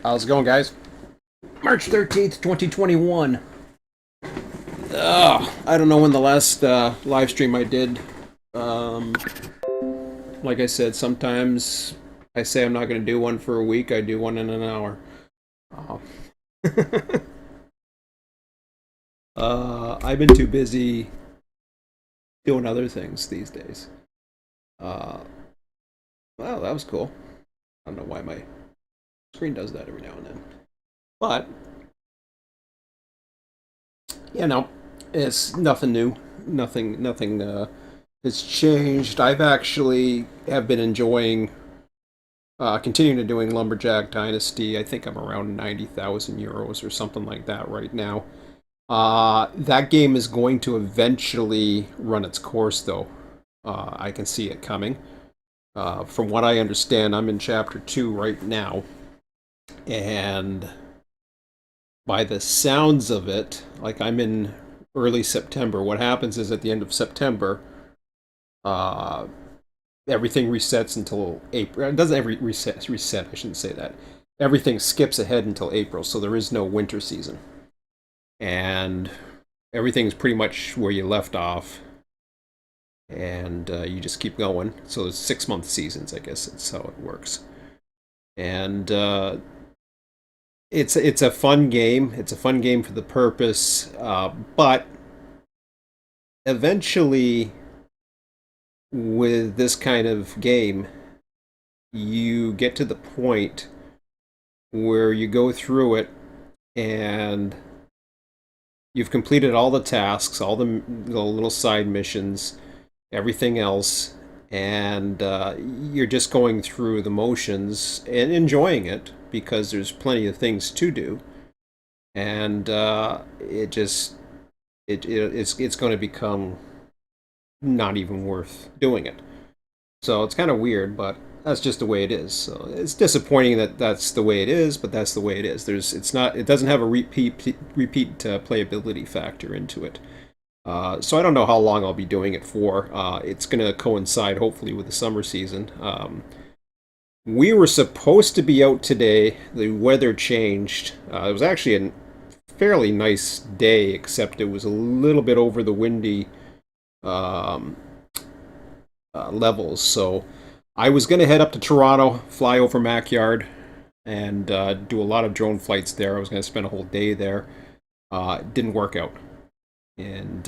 How's it going, guys? March 13th, 2021. I don't know when the last live stream I did. Um, like I said, sometimes I say I'm not going to do one for a week. I do one in an hour. Uh, I've been too busy doing other things these days. Uh, well, that was cool. I don't know why my screen does that every now and then. But, you know, it's nothing new. Nothing has changed. I've actually have been enjoying continuing to doing Lumberjack Dynasty. I think I'm around 90,000 euros or something like that right now. That game is going to eventually run its course, though. I can see it coming. From what I understand, I'm in chapter 2 right now. And by the sounds of it, like I'm in early September, what happens is at the end of September, uh, everything resets until April. It doesn't every reset. I shouldn't say that. Everything skips ahead until April, so there is no winter season, and everything's pretty much where you left off, and you just keep going. So it's 6 month seasons, I guess that's how it works. And it's a fun game. It's a fun game for the purpose, but eventually, with this kind of game, you get to the point where you go through it and you've completed all the tasks, all the little side missions, everything else, and you're just going through the motions and enjoying it because there's plenty of things to do, and it's going to become not even worth doing it. So it's kind of weird, but that's just the way it is. So it's disappointing that that's the way it is, but that's the way it is. It doesn't have a repeat playability factor into it. So I don't know how long I'll be doing it for. It's going to coincide hopefully with the summer season. We were supposed to be out today. The weather changed. It was actually a fairly nice day, except it was a little bit over the windy um, levels. So I was going to head up to Toronto, fly over Mackyard, and do a lot of drone flights there. I was going to spend a whole day there. It didn't work out, and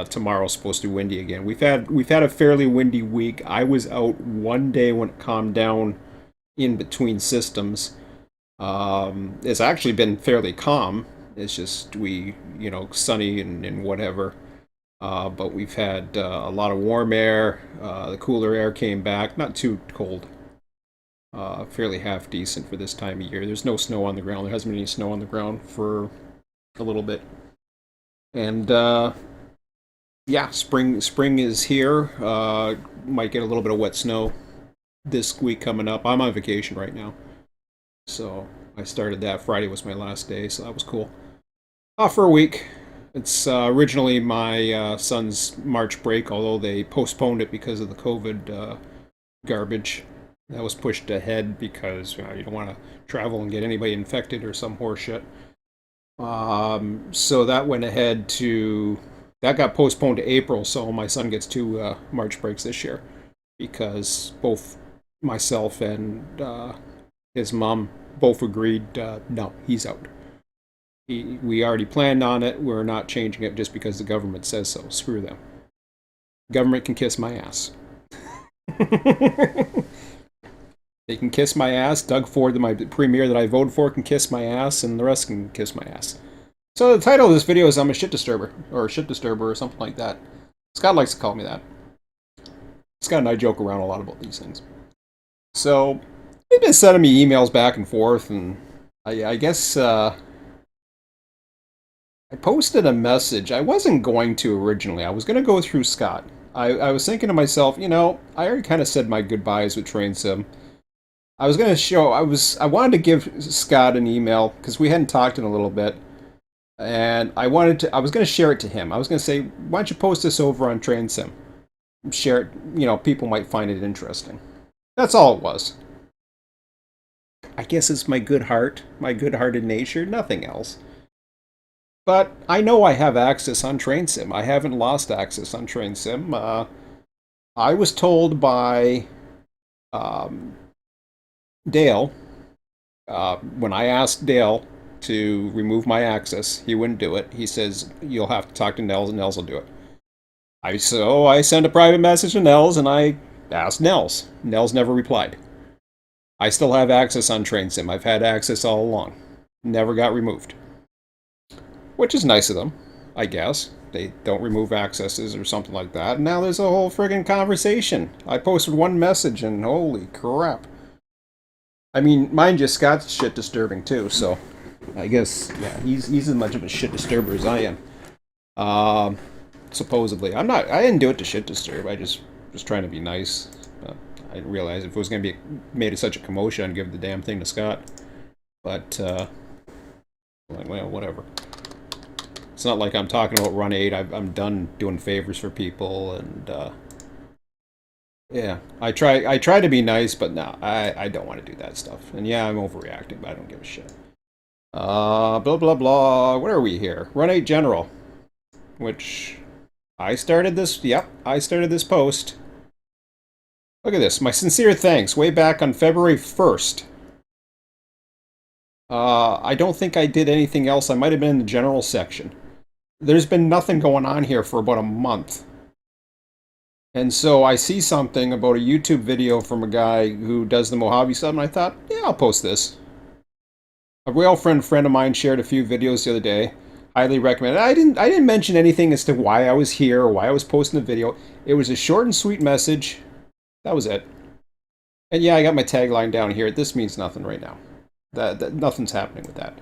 tomorrow's supposed to be windy again. We've had a fairly windy week. I was out one day when it calmed down in between systems. It's actually been fairly calm. It's just sunny and whatever. But we've had a lot of warm air. The cooler air came back, not too cold. Fairly half decent for this time of year. There's no snow on the ground. There hasn't been any snow on the ground for a little bit. And yeah, spring is here. Might get a little bit of wet snow this week coming up. I'm on vacation right now, so I started that. Friday was my last day, so that was cool. Off for a week. It's originally my son's March break, although they postponed it because of the COVID garbage. That was pushed ahead because you don't want to travel and get anybody infected or some horse shit. So that went ahead to that got postponed to April. So my son gets two March breaks this year because both myself and his mom both agreed. No, he's out. We already planned on it. We're not changing it just because the government says so. Screw them. Government can kiss my ass. They can kiss my ass. Doug Ford, my premier that I voted for, can kiss my ass, and the rest can kiss my ass. So the title of this video is "I'm a shit disturber" or "shit disturber" or something like that. Scott likes to call me that. Scott and I joke around a lot about these things. So they've been sending me emails back and forth, and I guess I posted a message. I wasn't going to originally. I was going to go through Scott. I was thinking to myself, I already kind of said my goodbyes with Train Sim. I was gonna show. I wanted to give Scott an email because we hadn't talked in a little bit, and I wanted to. I was gonna share it to him. I was gonna say, why don't you post this over on TrainSim? Share it. People might find it interesting. That's all it was. I guess it's my good heart, my good-hearted nature, nothing else. But I know I have access on TrainSim. I haven't lost access on TrainSim. I was told by um, Dale, when I asked Dale to remove my access, he wouldn't do it. He says, you'll have to talk to Nels and Nels will do it. So I sent a private message to Nels and I asked Nels. Nels never replied. I still have access on TrainSim. I've had access all along. Never got removed. Which is nice of them, I guess. They don't remove accesses or something like that. And now there's a whole friggin' conversation. I posted one message and holy crap. I mean, mind you, Scott's shit disturbing too, so I guess, yeah, he's as much of a shit disturber as I am. Supposedly. I didn't do it to shit disturb. I just was trying to be nice. I didn't realize if it was going to be made of such a commotion, I'd give the damn thing to Scott. But, well, whatever. It's not like I'm talking about Run 8. I'm done doing favors for people, and, yeah. I try to be nice, but no, I don't want to do that stuff. And yeah, I'm overreacting, but I don't give a shit. Blah, blah, blah. Where are we here? Run 8 General. Which, I started this post. Look at this. My sincere thanks. Way back on February 1st. I don't think I did anything else. I might have been in the general section. There's been nothing going on here for about a month. And so I see something about a YouTube video from a guy who does the Mojave sub, and I thought, yeah, I'll post this. A real friend of mine shared a few videos the other day. Highly recommend it. I didn't mention anything as to why I was here or why I was posting the video. It was a short and sweet message. That was it. And yeah, I got my tagline down here. This means nothing right now. That nothing's happening with that.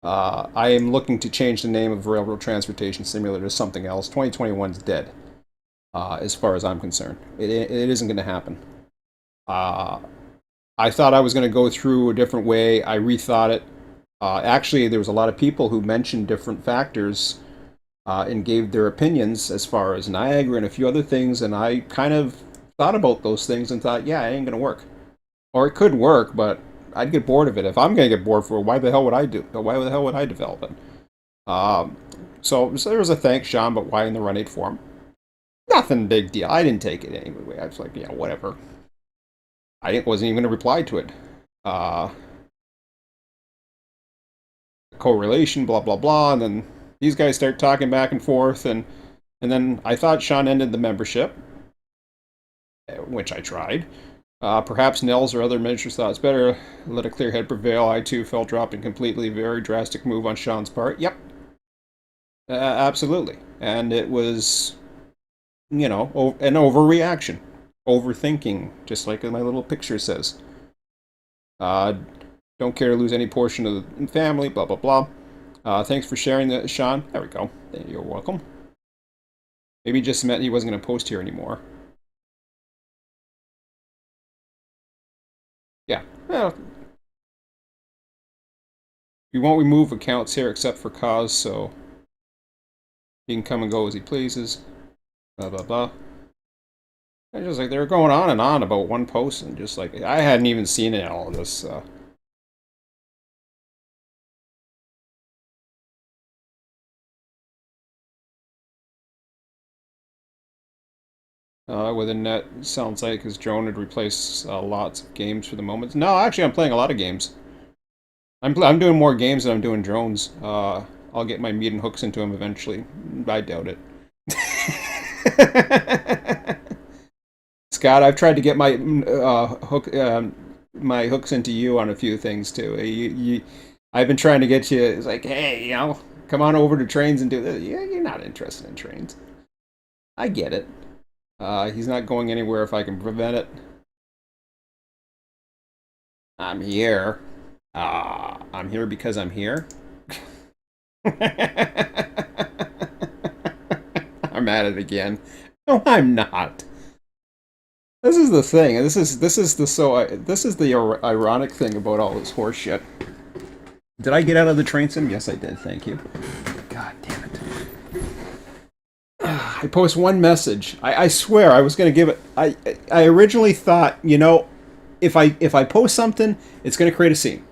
I am looking to change the name of Railroad Transportation Simulator to something else. 2021's dead, as far as I'm concerned. It isn't going to happen. I thought I was going to go through a different way. I rethought it. Actually, there was a lot of people who mentioned different factors and gave their opinions as far as Niagara and a few other things, and I kind of thought about those things and thought, yeah, it ain't going to work. Or it could work, but I'd get bored of it. If I'm going to get bored for it, why the hell would I do? Why the hell would I develop it? So there was a thanks, Sean, but why in the Run 8 forum? Nothing big deal. I didn't take it anyway. I was like, yeah, whatever. I wasn't even going to reply to it. Correlation, blah, blah, blah. And then these guys start talking back and forth. And then I thought Sean ended the membership, which I tried. Perhaps Nels or other ministers thought it's better. Let a clear head prevail. I too felt dropped in completely. Very drastic move on Sean's part. Yep. Absolutely. And it was, an overreaction. Overthinking, just like my little picture says. Don't care to lose any portion of the family, blah, blah, blah. Thanks for sharing that, Sean. There we go. You're welcome. Maybe just meant he wasn't going to post here anymore. Yeah. Well, we won't remove accounts here except for cause, so he can come and go as he pleases. Blah, blah, blah. And just like they were going on and on about one post, and just like I hadn't even seen it all of this. With a net, sounds like his drone would replace lots of games for the moment. No, actually, I'm playing a lot of games. I'm doing more games than I'm doing drones. I'll get my meat and hooks into them eventually. I doubt it. Scott, I've tried to get my my hooks into you on a few things too. I've been trying to get you. It's like, hey, come on over to trains and do this. Yeah, you're not interested in trains. I get it. He's not going anywhere if I can prevent it. I'm here. I'm here because I'm here. I'm at it again. No, I'm not. This is the thing. This is the ironic thing about all this horse shit. Did I get out of the train sim? Yes, I did. Thank you. God damn it. I post one message. I swear I was going to give it. I originally thought, if I post something, it's going to create a scene.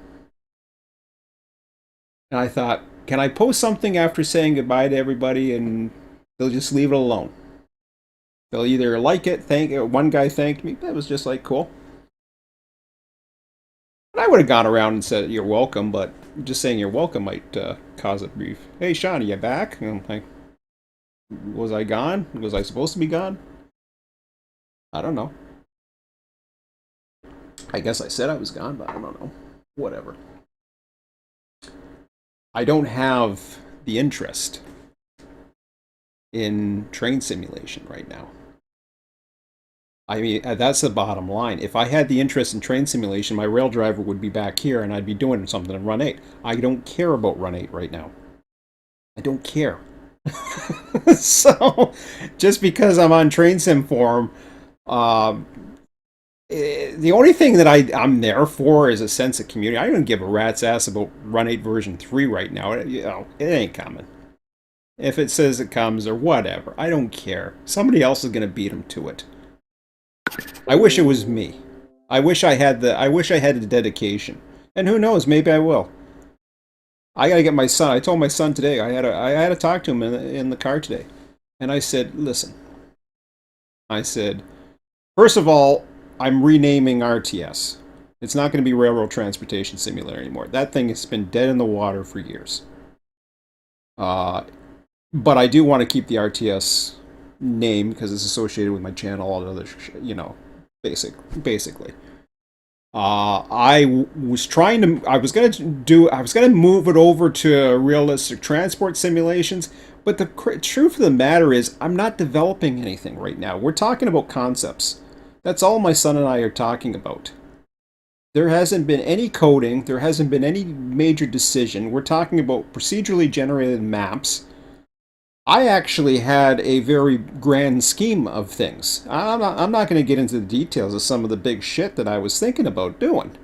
And I thought, can I post something after saying goodbye to everybody and they'll just leave it alone? They'll either like it, one guy thanked me. That was just like cool. And I would have gone around and said you're welcome, but just saying you're welcome might cause a brief. Hey, Sean, are you back? And I'm like, was I gone? Was I supposed to be gone? I don't know. I guess I said I was gone, but I don't know. Whatever. I don't have the interest in train simulation right now. I mean, that's the bottom line. If I had the interest in train simulation, my rail driver would be back here and I'd be doing something in Run 8. I don't care about Run 8 right now. I don't care. So, just because I'm on Train Sim Forum, the only thing that I'm there for is a sense of community. I don't give a rat's ass about Run 8 version 3 right now. It ain't coming. If it says it comes or whatever, I don't care. Somebody else is going to beat them to it. I wish it was me. I wish I had the dedication. And who knows, maybe I will. I gotta get my son. I told my son today. I had to talk to him in the car today, and I said, "Listen." I said, first of all, I'm renaming RTS. It's not going to be Railroad Transportation Simulator anymore. That thing has been dead in the water for years. But I do want to keep the RTS name because it's associated with my channel, all the other, basically. I was gonna move it over to realistic transport simulations, but the truth of the matter is, I'm not developing anything right now. We're talking about concepts. That's all my son and I are talking about. There hasn't been any coding. There hasn't been any major decision. We're talking about procedurally generated maps. I actually had a very grand scheme of things. I'm not going to get into the details of some of the big shit that I was thinking about doing.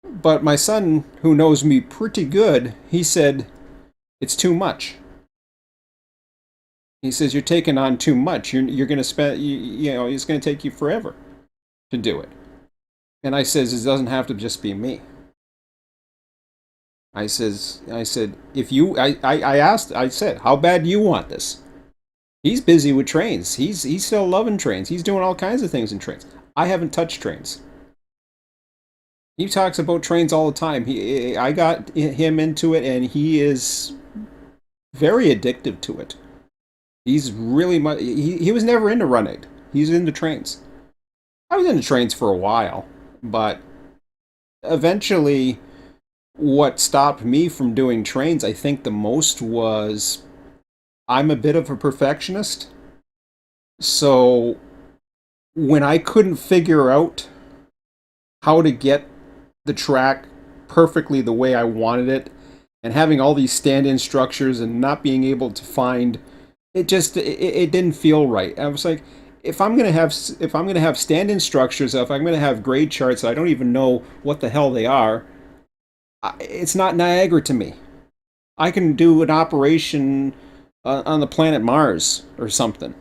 But my son, who knows me pretty good, he said, it's too much. He says, you're taking on too much. You're going to spend, it's going to take you forever to do it. And I says, it doesn't have to just be me. I said, if you, I said, how bad do you want this? He's busy with trains. He's still loving trains. He's doing all kinds of things in trains. I haven't touched trains. He talks about trains all the time. I got him into it, and he is very addictive to it. He's really much. He was never into Run 8. He's into trains. I was into trains for a while, but eventually, what stopped me from doing trains, I think the most was I'm a bit of a perfectionist. So when I couldn't figure out how to get the track perfectly the way I wanted it, and having all these stand-in structures and not being able to find it, it didn't feel right. I was like, if I'm gonna have stand-in structures, if I'm gonna have grade charts, I don't even know what the hell they are. It's not Niagara to me. I can do an operation on the planet Mars or something.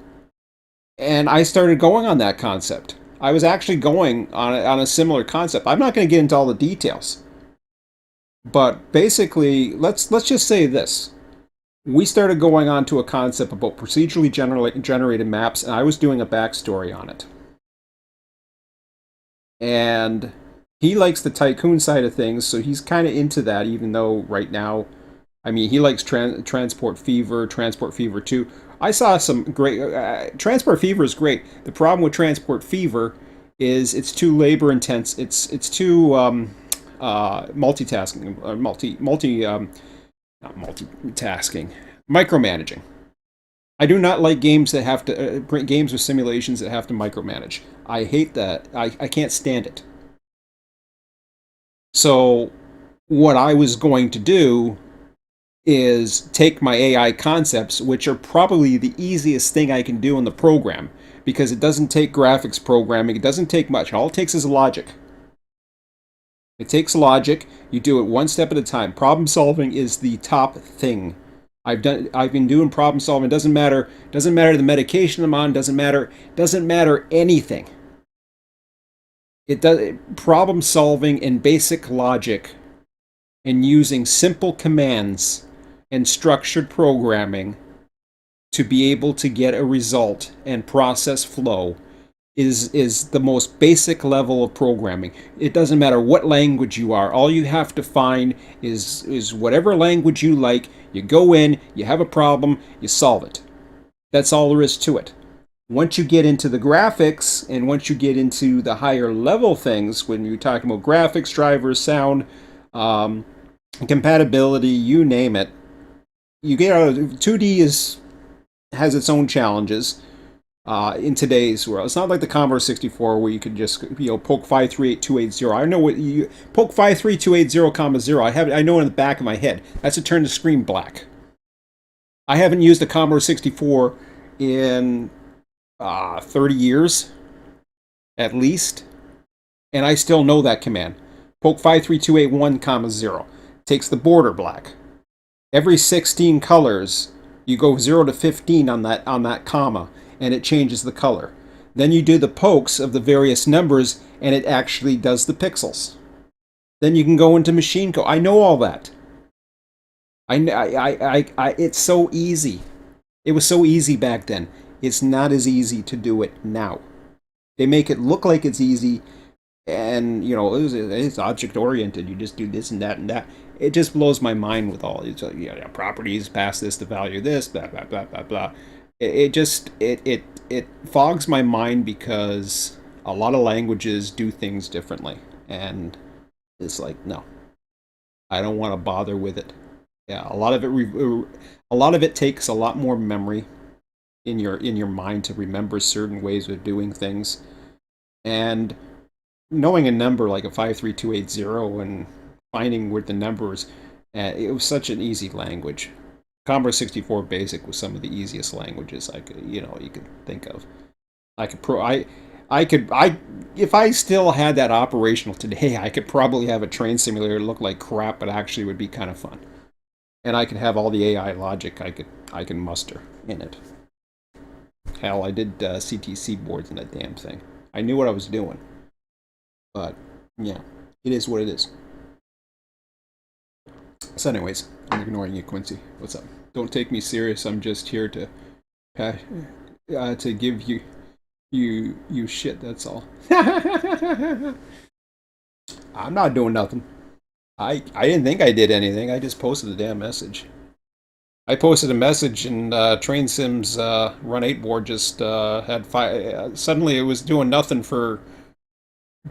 And I started going on that concept. I was actually going on a similar concept. I'm not going to get into all the details. But basically, let's just say this. We started going on to a concept about procedurally generated maps, and I was doing a backstory on it. And he likes the tycoon side of things, so he's kind of into that, even though right now, I mean, he likes Transport Fever 2. I saw some great... Transport Fever is great. The problem with Transport Fever is it's too labor intense. It's too multitasking, not multitasking, micromanaging. I do not like games that have to games with simulations that have to micromanage. I hate that. I can't stand it. So what I was going to do is take my AI concepts, which are probably the easiest thing I can do in the program, because it doesn't take graphics programming. It doesn't take much. All it takes is logic. It takes logic. You do it one step at a time. Problem solving is the top thing. I've been doing problem solving. It doesn't matter the medication I'm on, doesn't matter anything. It does problem solving and basic logic and using simple commands and structured programming to be able to get a result and process flow is the most basic level of programming. It doesn't matter what language you are. All you have to find is whatever language you like. You go in, you have a problem, you solve it. That's all there is to it. Once you get into the graphics and once you get into the higher level things, when you're talking about graphics, drivers, sound, compatibility, you name it, you get out of 2D has its own challenges in today's world. It's not like the Commodore 64 where you could just poke 538280. I know what you poke 53280, I know in the back of my head. That's to turn the screen black. I haven't used a Commodore 64 in 30 years at least, and I still know that command. Poke 53281, 0 takes the border black. Every 16 colors, you go 0 to 15 on that comma, and it changes the color. Then you do the pokes of the various numbers, and it actually does the pixels. Then you can go into machine code. I know all that. It's so easy. It was so easy back then. It's not as easy to do it now. They make it look like it's easy, and it's object oriented. You just do this and that and that. It just blows my mind with all these properties, pass this to value this, blah blah blah blah blah. It fogs my mind because a lot of languages do things differently, and it's like, no, I don't want to bother with it. Yeah, a lot of it takes a lot more memory in your mind to remember certain ways of doing things, and knowing a number like a 53280 and finding where the numbers, it was such an easy language. Commodore 64 Basic was some of the easiest languages you could think of. If I still had that operational today, I could probably have a train simulator look like crap, but actually would be kind of fun. And I could have all the AI logic I can muster in it. Hell, I did CTC boards in that damn thing. I knew what I was doing. But, yeah, it is what it is. So anyways, I'm ignoring you, Quincy. What's up? Don't take me serious. I'm just here to give you shit, that's all. I'm not doing nothing. I didn't think I did anything. I just posted a damn message. I posted a message and Train Sims Run 8 board just had suddenly it was doing nothing for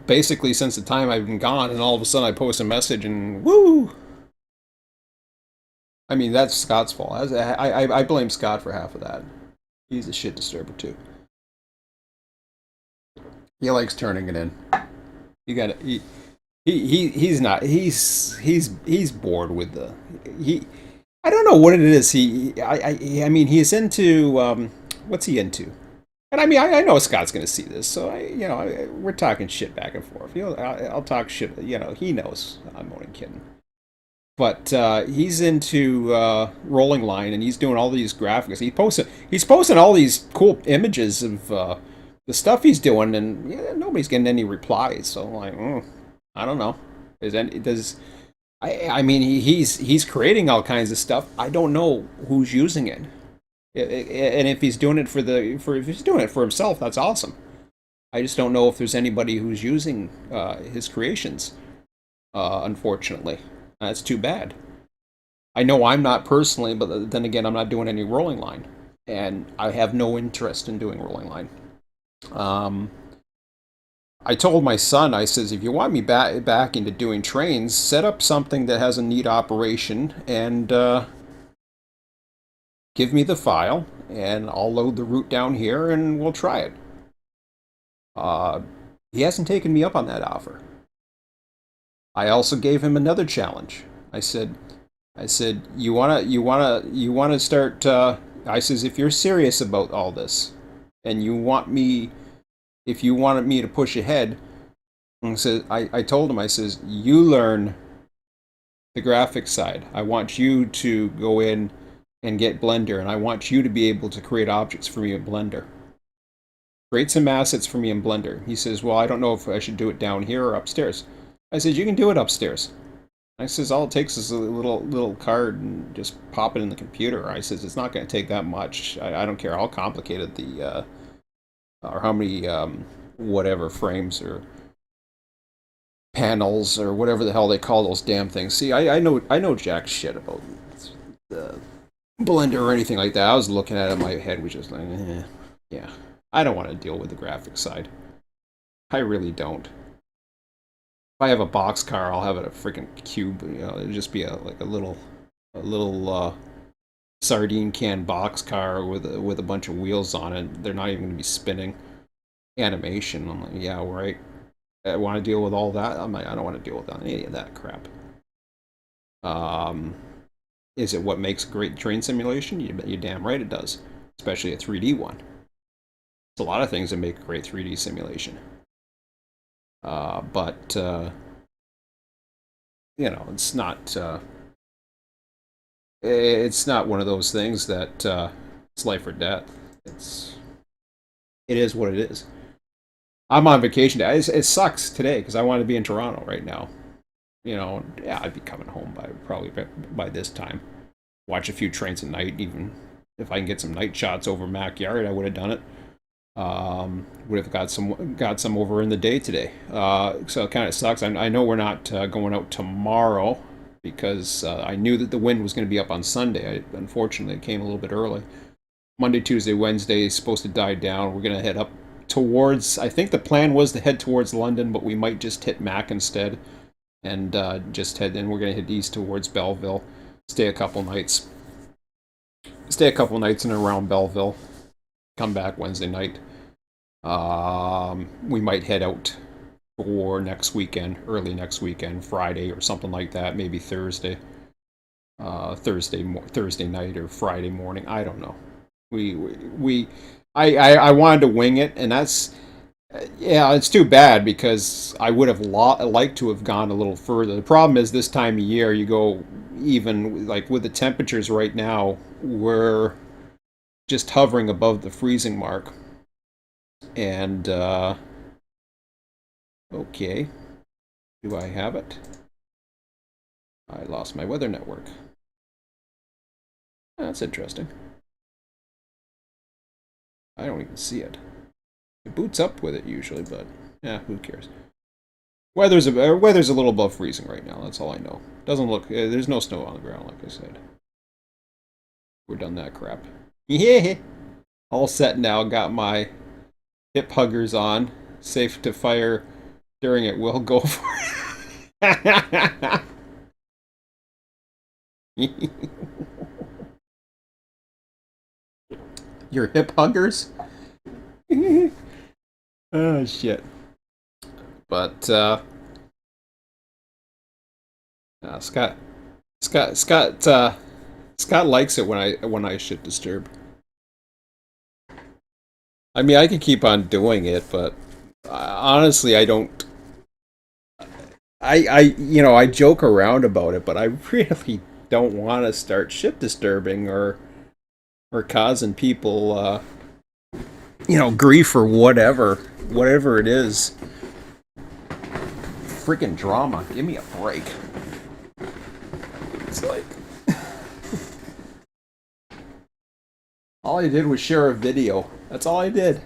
basically since the time I've been gone, and all of a sudden I post a message and woo! I mean, that's Scott's fault. I blame Scott for half of that. He's a shit disturber too. He likes turning it in. You got to he's not he's bored with the he. I don't know what it is. I mean he's into what's he into? And I mean I know Scott's going to see this, so we're talking shit back and forth. I'll talk shit. He knows I'm only kidding. But he's into Rolling Line, and he's doing all these graphics. He's posting all these cool images of the stuff he's doing, and nobody's getting any replies. So I'm like, I don't know. I mean he's creating all kinds of stuff. I don't know who's using it, and if he's doing it if he's doing it for himself, that's awesome. I just don't know if there's anybody who's using his creations. Unfortunately. That's too bad. I know I'm not personally, but then again, I'm not doing any Rolling Line, and I have no interest in doing Rolling Line. I told my son, I says, if you want me back into doing trains, set up something that has a neat operation and give me the file, and I'll load the route down here, and we'll try it. He hasn't taken me up on that offer. I also gave him another challenge. I said, you wanna start. I says, if you're serious about all this, and you want me, if you wanted me to push ahead, and so I told him, I says, you learn the graphics side. I want you to go in and get Blender, and I want you to be able to create objects for me in Blender. Create some assets for me in Blender. He says, well, I don't know if I should do it down here or upstairs. I said, you can do it upstairs. I says, all it takes is a little card and just pop it in the computer. I says, it's not going to take that much. I don't care how complicated or how many, whatever frames or panels or whatever the hell they call those damn things. See, I know jack shit about the Blender or anything like that. I was looking at it, my head was just like, yeah. I don't want to deal with the graphics side. I really don't. If I have a box car, I'll have it a freaking cube. You know, it'll just be like a little sardine can box car with a bunch of wheels on it. They're not even going to be spinning animation. I'm like, yeah, right. I want to deal with all that. I'm like, I don't want to deal with any of that crap. Is it what makes a great train simulation? You're damn right it does, especially a 3D one. There's a lot of things that make a great 3D simulation. But you know, it's not one of those things that it's life or death. It is what it is. I'm on vacation today. It sucks today because I want to be in Toronto right now. You know, yeah, I'd be coming home by this time. Watch a few trains at night. Even if I can get some night shots over Mac Yard, I would have done it. Would have got some over in the day today. So it kind of sucks. I know we're not going out tomorrow because I knew that the wind was going to be up on Sunday. Unfortunately, it came a little bit early. Monday, Tuesday, Wednesday is supposed to die down. We're going to head up towards, I think the plan was to head towards London, but we might just hit Mac instead and just head, and we're going to head east towards Belleville, stay a couple nights in and around Belleville, come back Wednesday night. We might head out for next weekend, early next weekend, Friday or something like that, maybe Thursday. Thursday night or Friday morning. I don't know. I wanted to wing it, and that's, yeah, it's too bad because I would have liked to have gone a little further. The problem is this time of year, you go, even like with the temperatures right now, we're just hovering above the freezing mark. And okay, do I have it? I lost my weather network. That's interesting. I don't even see it. It boots up with it usually, but yeah, who cares? Weather's a little above freezing right now. That's all I know. Doesn't look. There's no snow on the ground, like I said. We're done that crap. Yeah, all set now. Got my hip huggers on. Safe to fire during it. Will go for it. Your hip huggers? Oh shit. But Scott Scott likes it when I shit disturb. I mean, I could keep on doing it, but honestly, I don't. I joke around about it, but I really don't want to start shit disturbing or causing people, grief or whatever it is. Freaking drama. Give me a break. It's like all I did was share a video. That's all I did.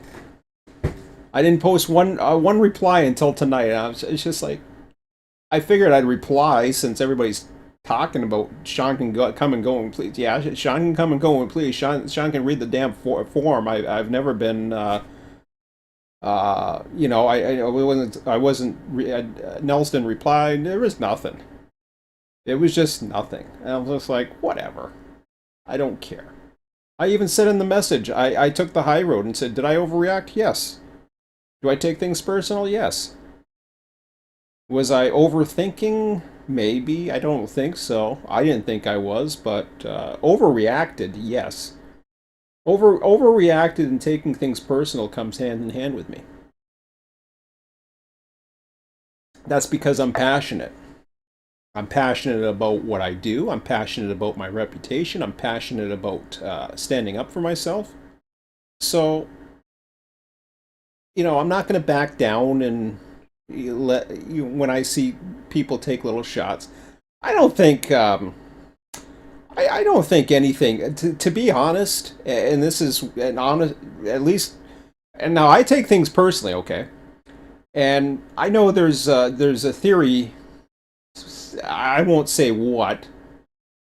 I didn't post one reply until tonight. It's just like I figured I'd reply since everybody's talking about Sean can come and go and please. Yeah, Sean can come and go and please. Sean can read the damn form. I've never been. I wasn't. Nelson replied. There was nothing. It was just nothing. And I was just like, whatever. I don't care. I even said in the message, I took the high road and said, did I overreact? Yes. Do I take things personal? Yes. Was I overthinking? Maybe. I don't think so. I didn't think I was, but overreacted, yes. Overreacted and taking things personal comes hand in hand with me. That's because I'm passionate. I'm passionate about what I do. I'm passionate about my reputation. I'm passionate about standing up for myself. So, I'm not going to back down and when I see people take little shots. I don't think I don't think anything. To be honest, and this is an honest, at least. And now I take things personally, okay. And I know there's a theory. I won't say what.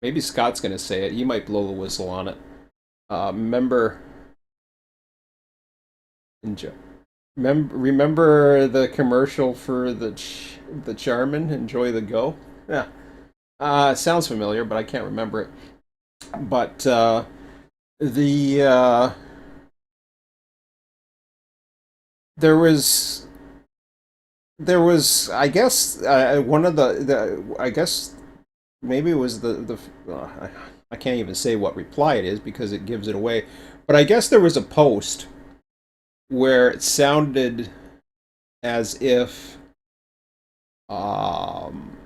Maybe Scott's gonna say it. He might blow the whistle on it. Remember, enjoy. Remember the commercial for the Charmin? Enjoy the go. Yeah. Sounds familiar, but I can't remember it. But the there was I guess one of the I guess maybe it was I can't even say what reply it is because it gives it away. But I guess there was a post where it sounded as if um,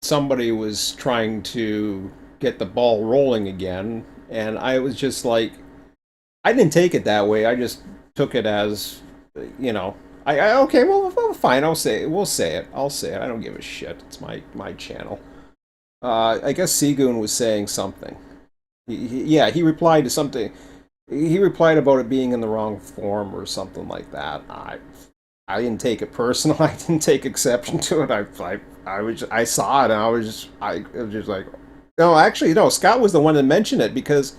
somebody was trying to get the ball rolling again, and I was just like, I didn't take it that way. I just took it as, you know, okay, well, fine. We'll say it. I'll say it. I don't give a shit. It's my channel. I guess Seagoon was saying something. Yeah, he replied to something. He replied about it being in the wrong form or something like that. I didn't take it personal. I didn't take exception to it. I saw it and I was just like, no, actually, no. Scott was the one that mentioned it because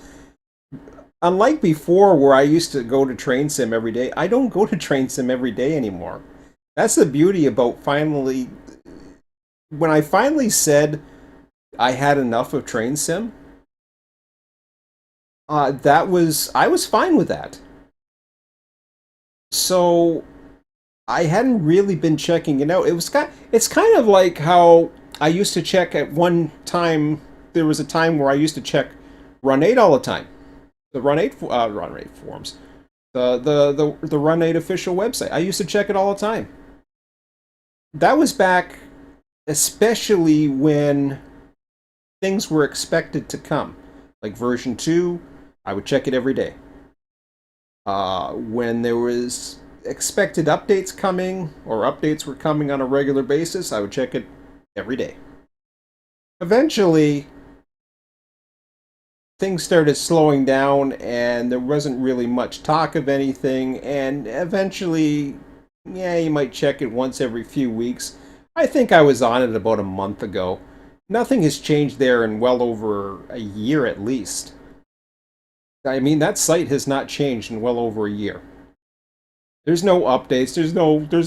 unlike before where I used to go to train sim every day, I don't go to train sim every day anymore. That's the beauty about finally when I finally said I had enough of train sim. That was I was fine with that. So I hadn't really been checking it out. It's kind of like how I used to check at one time. There was a time where I used to check Run 8 all the time. The Run 8 forums. The Run 8 official website. I used to check it all the time. That was back especially when things were expected to come. Like version 2, I would check it every day. When there was expected updates coming or updates were coming on a regular basis, I would check it every day. Eventually, things started slowing down and there wasn't really much talk of anything, and eventually, yeah, you might check it once every few weeks. I think I was on it about a month ago. Nothing has changed there in well over a year at least. I mean, that site has not changed in well over a year. There's no updates. There's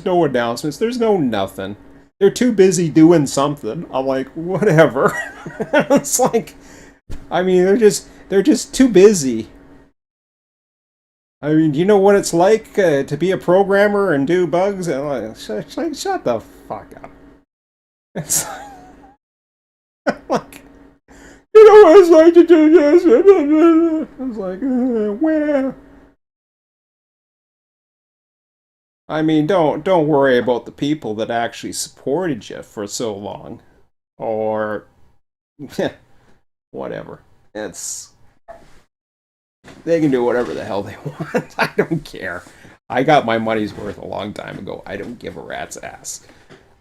no announcements. There's no nothing. They're too busy doing something. I'm like, whatever. It's like, I mean, they're just too busy. I mean, do you know what it's like to be a programmer and do bugs? And like, shut the fuck up. It's like, you know what it's like to do this. I was like, where? I mean, don't worry about the people that actually supported you for so long, or whatever. It's they can do whatever the hell they want. I don't care. I got my money's worth a long time ago. I don't give a rat's ass.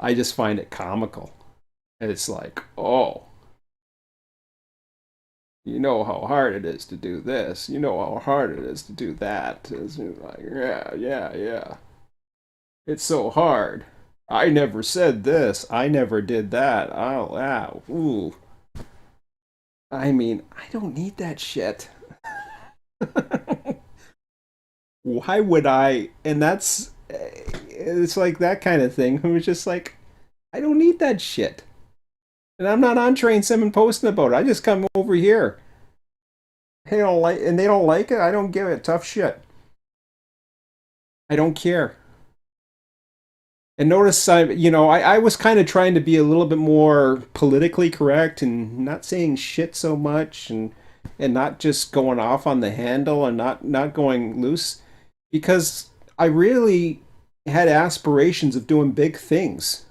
I just find it comical. And it's like, oh, you know how hard it is to do this. You know how hard it is to do that. It's like, yeah, yeah, yeah. It's so hard. I never said this. I never did that. Oh, wow. Ooh. I mean, I don't need that shit. Why would I? And it's like that kind of thing. Who was just like, I don't need that shit. And I'm not on Train Sim and posting about it. I just come over here. They don't like it. I don't give it tough shit. I don't care. And notice I was kind of trying to be a little bit more politically correct and not saying shit so much. And and not just going off on the handle and not going loose, because I really had aspirations of doing big things.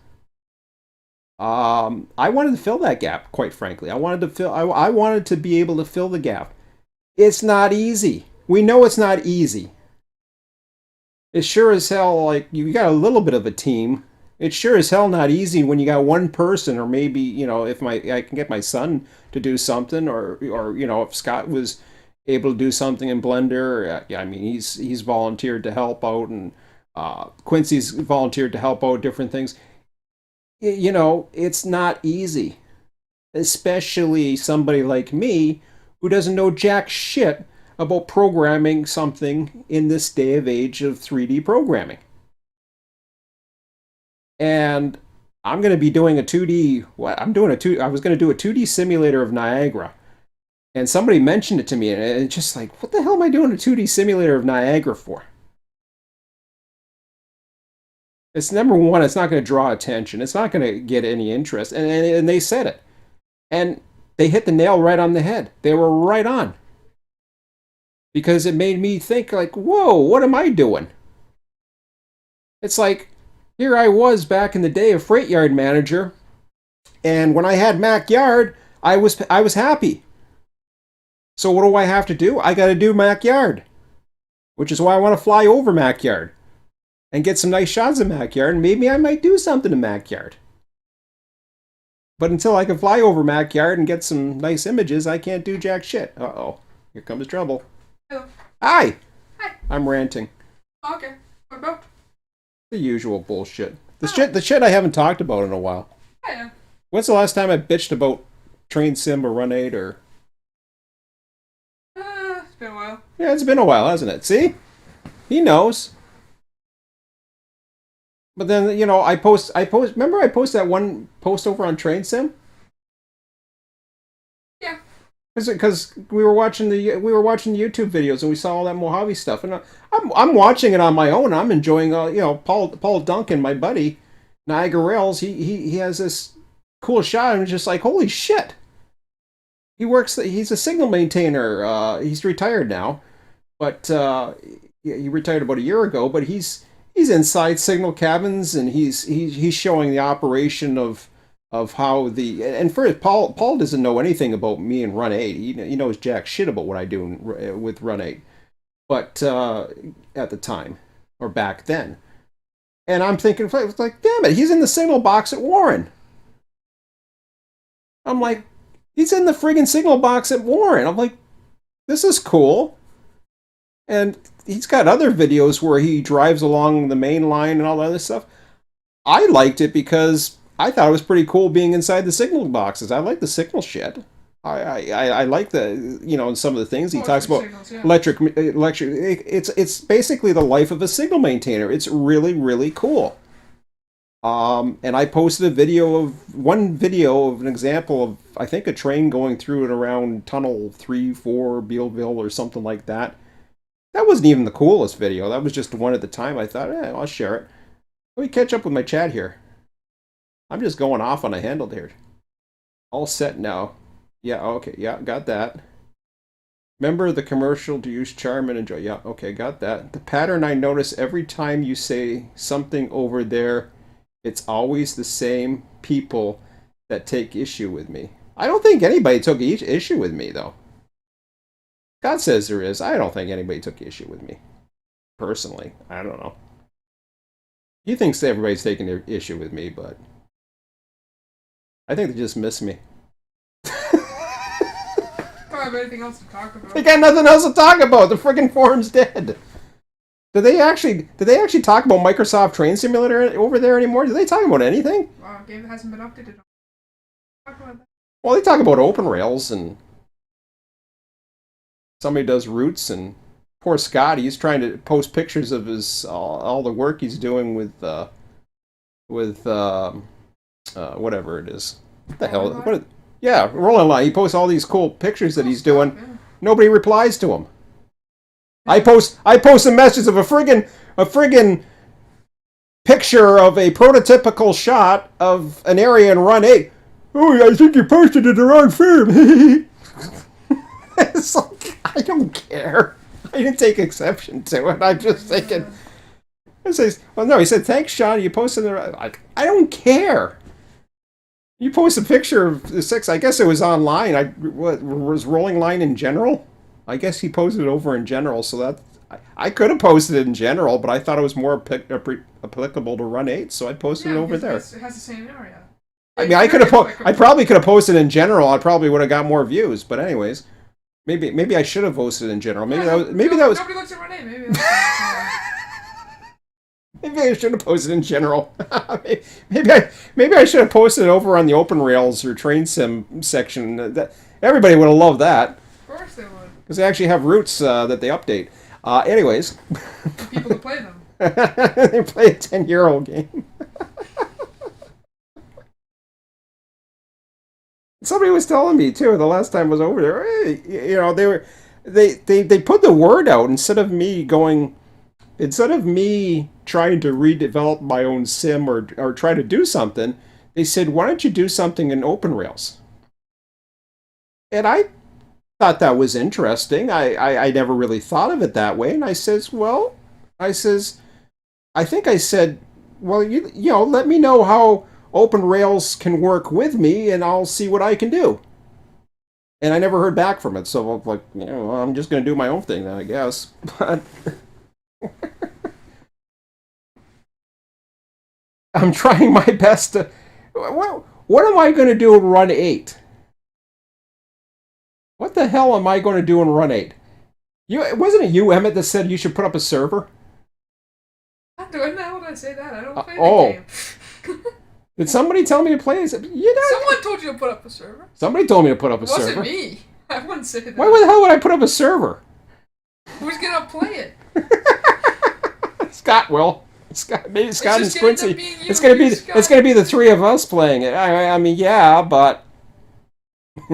I wanted to fill that gap, quite frankly. I wanted to be able to fill the gap. It's not easy. We know it's not easy. It's sure as hell like you got a little bit of a team. It's sure as hell not easy when you got one person, or maybe, if I can get my son to do something, or if Scott was able to do something in Blender. Yeah, I mean, he's volunteered to help out, and Quincy's volunteered to help out different things. It's not easy, especially somebody like me who doesn't know jack shit about programming something in this day of age of 3D programming. And I'm going to be doing a 2D. What I'm doing I was going to do a 2D simulator of Niagara, and somebody mentioned it to me, and it's just like, what the hell am I doing a 2D simulator of Niagara for? It's number one, it's not going to draw attention. It's not going to get any interest. And they said it. And they hit the nail right on the head. They were right on. Because it made me think, like, whoa, what am I doing? It's like, here I was back in the day, a freight yard manager. And when I had Mac Yard, I was happy. So what do I have to do? I got to do Mac Yard. Which is why I want to fly over Mac Yard and get some nice shots of Mac Yard, and maybe I might do something in Mac Yard. But until I can fly over Mac Yard and get some nice images, I can't do jack shit. Uh-oh. Here comes trouble. Hello. Hi! Hi. I'm ranting. Okay. What about? The usual bullshit. The shit I haven't talked about in a while. Yeah. When's the last time I bitched about Train Sim or Run 8 or... It's been a while. Yeah, it's been a while, hasn't it? See? He knows. But then, remember I posted that one post over on Train Sim? Yeah. Because we were watching the YouTube videos and we saw all that Mojave stuff, and I'm watching it on my own. I'm enjoying, Paul Duncan, my buddy, Niagara Rails. He has this cool shot, and it's just like, holy shit. He's a signal maintainer. He's retired now, but he retired about a year ago. But he's inside signal cabins, and he's showing the operation of how and first Paul doesn't know anything about me and Run 8. He knows jack shit about what I do with Run 8, but at the time or back then, and I'm thinking, like, damn it, he's in the signal box at Warren. I'm like, he's in the friggin' signal box at Warren. I'm like, this is cool. And he's got other videos where he drives along the main line and all that other stuff. I liked it because I thought it was pretty cool being inside the signal boxes. I like the signal shit. I like the, some of the things he talks about. Signals, yeah. Electric. It's basically the life of a signal maintainer. It's really, really cool. And I posted one video of an example of, I think, a train going through and around Tunnel 3-4 Bealville or something like that. That wasn't even the coolest video. That was just one at the time. I thought, I'll share it. Let me catch up with my chat here. I'm just going off on a handle here. All set now. Yeah, okay, yeah, got that. Remember the commercial to use charm and enjoy. Yeah, okay, got that. The pattern I notice every time you say something over there, it's always the same people that take issue with me. I don't think anybody took issue with me, though. God says there is. I don't think anybody took issue with me. Personally. I don't know. He thinks everybody's taking their issue with me, but I think they just miss me. Don't have anything else to talk about. They got nothing else to talk about. The friggin' forum's dead. Did they actually talk about Microsoft Train Simulator over there anymore? Do they talk about anything? Wow, game hasn't been updated. Talk about that. Well, they talk about open rails, and somebody does routes, and poor Scott, he's trying to post pictures of his all the work he's doing with whatever it is. What the hell? Yeah, Rolling Line. He posts all these cool pictures that he's doing. Yeah. Nobody replies to him. I post a message of a friggin' picture of a prototypical shot of an area in Run 8. Oh, I think you posted it the wrong firm. It's like, I don't care. I didn't take exception to it. I'm just thinking. It says, well, no, he said, thanks, Sean. You posted it. Like, I don't care. You post a picture of the six. I guess it was online. What was Rolling Line in general? I guess he posted it over in general. So that I could have posted it in general, but I thought it was more applicable to Run 8, so I posted it over there. It has the same area. I mean, I could have. I probably could have posted in general. I probably would have got more views. But anyways, maybe I should have posted in general. Maybe that was. Nobody looks at Run 8. Maybe. Maybe I should have posted in general. maybe I should have posted over on the Open Rails or Train Sim section. Everybody would have loved that. Of course they would. Because they actually have routes that they update. Anyways. The people who play them. They play a 10-year-old game. Somebody was telling me too the last time I was over there. Hey, you know, they put the word out instead of me trying to redevelop my own sim or try to do something. They said, why don't you do something in Open Rails? And I thought that was interesting. I never really thought of it that way. And I says, I think I said, well, you know, let me know how Open Rails can work with me, and I'll see what I can do. And I never heard back from it, so I'm like, you know, I'm just going to do my own thing then, I guess. But I'm trying my best to. What am I going to do in Run 8? What the hell am I going to do in Run 8? Wasn't it you, Emmett, that said you should put up a server? How would I say that? I don't play the game. Did somebody tell me to play? Someone told you to put up a server. Somebody told me to put up a server. It wasn't me. I wouldn't say that. Why the hell would I put up a server? Who's gonna play it? Scott will. Maybe Scott and Squincy. It's gonna be the three of us playing it. I mean, yeah, but. We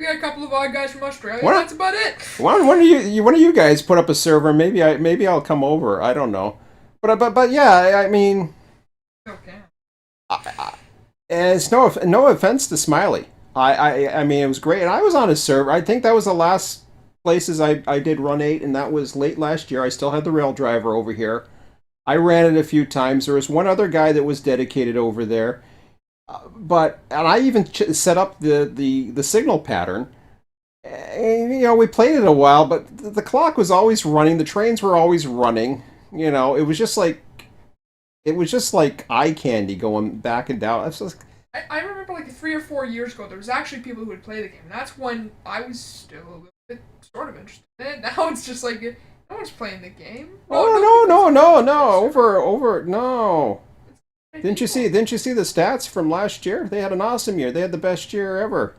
got a couple of odd guys from Australia. That's about it. One of you guys put up a server. Maybe I'll come over. I don't know. But yeah, I mean. Okay. And it's no offense to Smiley. I mean, it was great, and I was on his server. I think that was the last places I did Run 8, and that was late last year. I still had the rail driver over here. I ran it a few times. There was one other guy that was dedicated over there, and I even set up the signal pattern. And, you know, we played it a while, but the clock was always running. The trains were always running. You know, it was just like eye candy going back and down. I remember like 3 or 4 years ago, there was actually people who would play the game. That's when I was still a little bit sort of interested in it. Now it's just like, no one's playing the game. No. Didn't you see the stats from last year? They had an awesome year. They had the best year ever.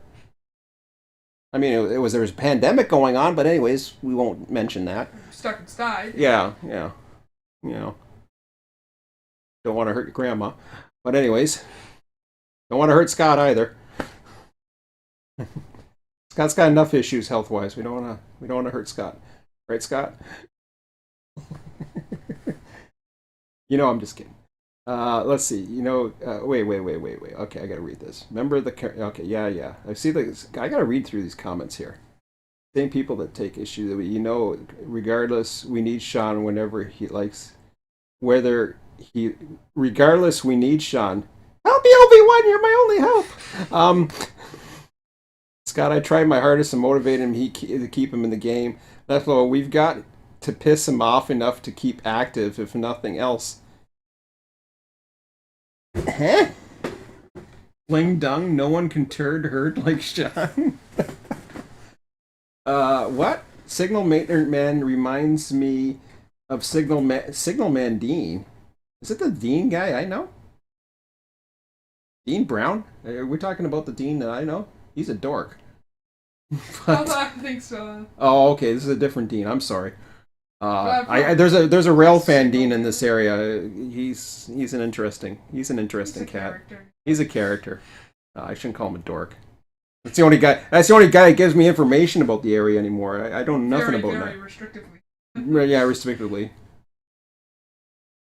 I mean, there was a pandemic going on, but anyways, we won't mention that. Stuck inside. Yeah. You know. Don't want to hurt your grandma. But anyways, don't want to hurt Scott either. Scott's got enough issues health-wise. We don't want to hurt Scott. Right, Scott? You know, I'm just kidding. Let's see. You know, wait. Okay, I gotta read this. Remember okay, yeah. I see I gotta read through these comments here. Same people that take issue that regardless, we need Sean whenever he likes. Regardless, we need Sean. Help me, Obi-Wan, you're my only help. Scott, I tried my hardest to motivate him to keep him in the game. That's all. We've got to piss him off enough to keep active, if nothing else. Huh? Bling dung, no one can turd herd like Sean. What? Signal Man reminds me of Signal Man Dean. Is it the Dean guy I know? Dean Brown? Are we talking about the Dean that I know? He's a dork. But, I think so. Oh, okay. This is a different Dean. I'm sorry. There's a rail fan Dean in this area. He's an interesting cat. Character. He's a character. I shouldn't call him a dork. That's the only guy that gives me information about the area anymore. I don't know nothing about that. Very restrictively. Yeah, restrictively.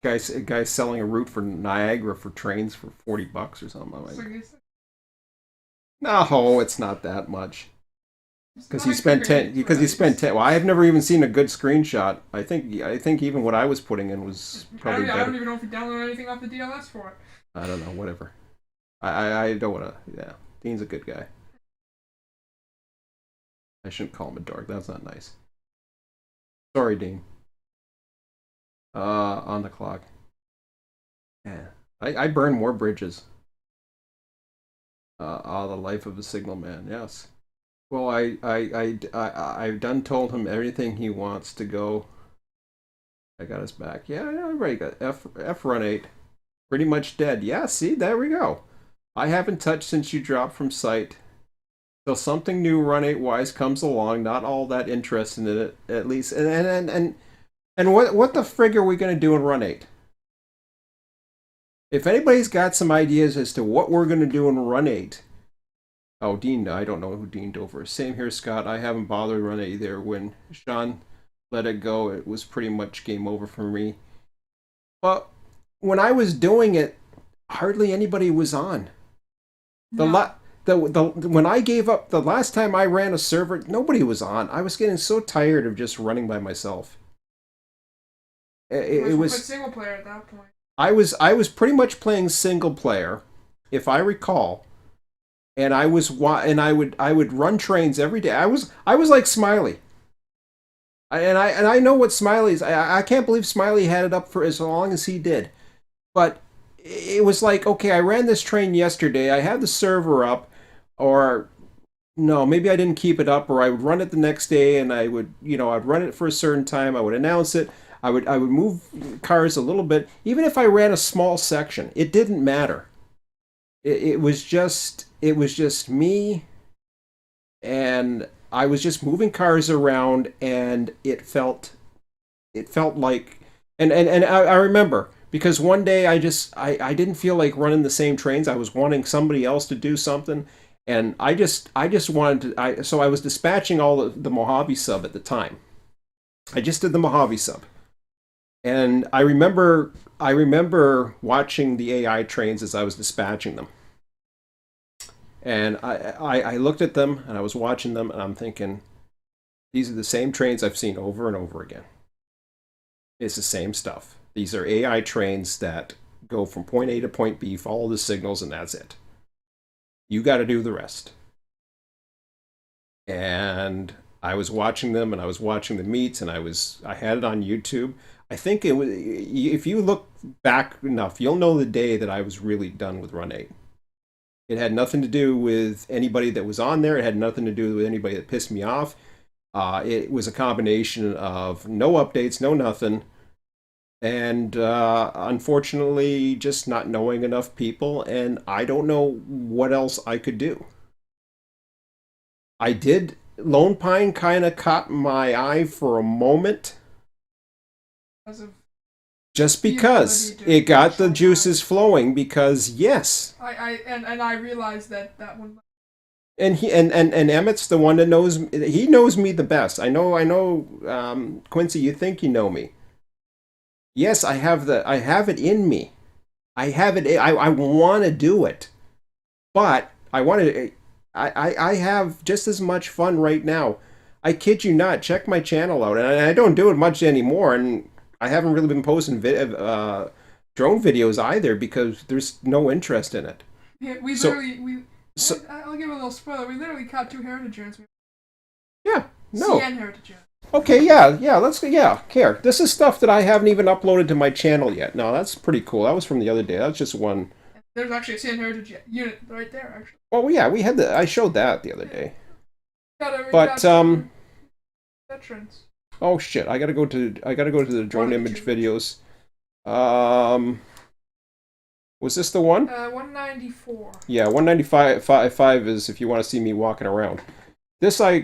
Guy's selling a route for Niagara for trains for $40 or something. I'm like, no, it's not that much. It's Because not he a spent great 10. Because he spent 10. Well, I have never even seen a good screenshot. I think even what I was putting in was probably I don't better. even know if he downloaded anything off the DLS for it. I don't know. Whatever. I don't want to. Yeah, Dean's a good guy. I shouldn't call him a dork. That's not nice. Sorry, Dean. On the clock. Yeah, I burn more bridges. The life of a signal man. Yes. Well, I've done told him everything he wants to go. I got his back. Yeah, I know. Everybody got F run 8. Pretty much dead. Yeah. See, there we go. I haven't touched since you dropped from sight. So something new run 8 wise comes along. Not all that interested in it, at least. And what the frig are we gonna do in run 8? If anybody's got some ideas as to what we're gonna do in run 8. Oh, Dean, I don't know who Dean Dover is. Same here, Scott. I haven't bothered run 8 either. When Sean let it go, it was pretty much game over for me. But when I was doing it, hardly anybody was on. No. When I gave up the last time I ran a server, nobody was on. I was getting so tired of just running by myself. It was single player at that point. I was pretty much playing single player, if I recall, and I would run trains every day. I was like Smiley. I know what Smiley's. I can't believe Smiley had it up for as long as he did, but it was like, okay, I ran this train yesterday. I had the server up, or no, maybe I didn't keep it up, or I would run it the next day, and I'd run it for a certain time. I would announce it. I would move cars a little bit, even if I ran a small section. It didn't matter. It was just me, and I was just moving cars around, and it felt like, and I remember because one day I didn't feel like running the same trains. I was wanting somebody else to do something, and I just wanted to. So I was dispatching all the Mojave sub at the time. I just did the Mojave sub, and I remember watching the AI trains as I was dispatching them, and I looked at them and I was watching them, and I'm thinking, these are the same trains I've seen over and over again. It's the same stuff. These are AI trains that go from point A to point B, follow the signals, and that's it. You got to do the rest. And I was watching them, and I was watching the meets, and I had it on YouTube. I think it was, if you look back enough, you'll know the day that I was really done with Run 8. It had nothing to do with anybody that was on there. It had nothing to do with anybody that pissed me off. It was a combination of no updates, no nothing, and unfortunately, just not knowing enough people, and I don't know what else I could do. I did. Lone Pine kind of caught my eye for a moment, Because of just the because ability to it got the control juices time. flowing. Because yes, And I realized that one. and and Emmett's the one that knows. He knows me the best. I know. Quincy, you think you know me? Yes, I have it in me. I have it. I want to do it, but I want to. I have just as much fun right now. I kid you not. Check my channel out, and I don't do it much anymore. And I haven't really been posting drone videos either because there's no interest in it. Yeah, we So literally we. so I'll give a little spoiler. We literally caught 2 heritage units. yeah, no. CN heritage units. Okay, yeah, let's go. Yeah, care. This is stuff that I haven't even uploaded to my channel yet. No, that's pretty cool. That was from the other day. That's just one. There's actually a CN heritage unit right there. Actually. Oh yeah, we had I showed that the other day. We But got some veterans. oh shit, I gotta go to the drone image videos. Um, was this the one? 194. Yeah, 195 is if you want to see me walking around. This I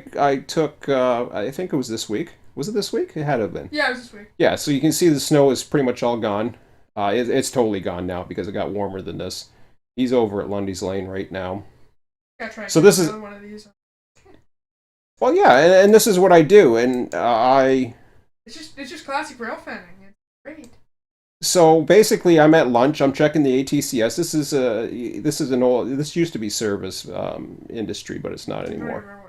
took. I think it was this week. Was it this week? It had to have been. Yeah, it was this week. Yeah, so you can see the snow is pretty much all gone. It's totally gone now because it got warmer than this. He's over at Lundy's Lane right now. Gotta try. So this is another one of these. well, yeah, and this is what I do, and It's just classic rail fanning. It's great. So basically, I'm at lunch. I'm checking the ATCS. This used to be service industry, but it's not I don't anymore. remember what-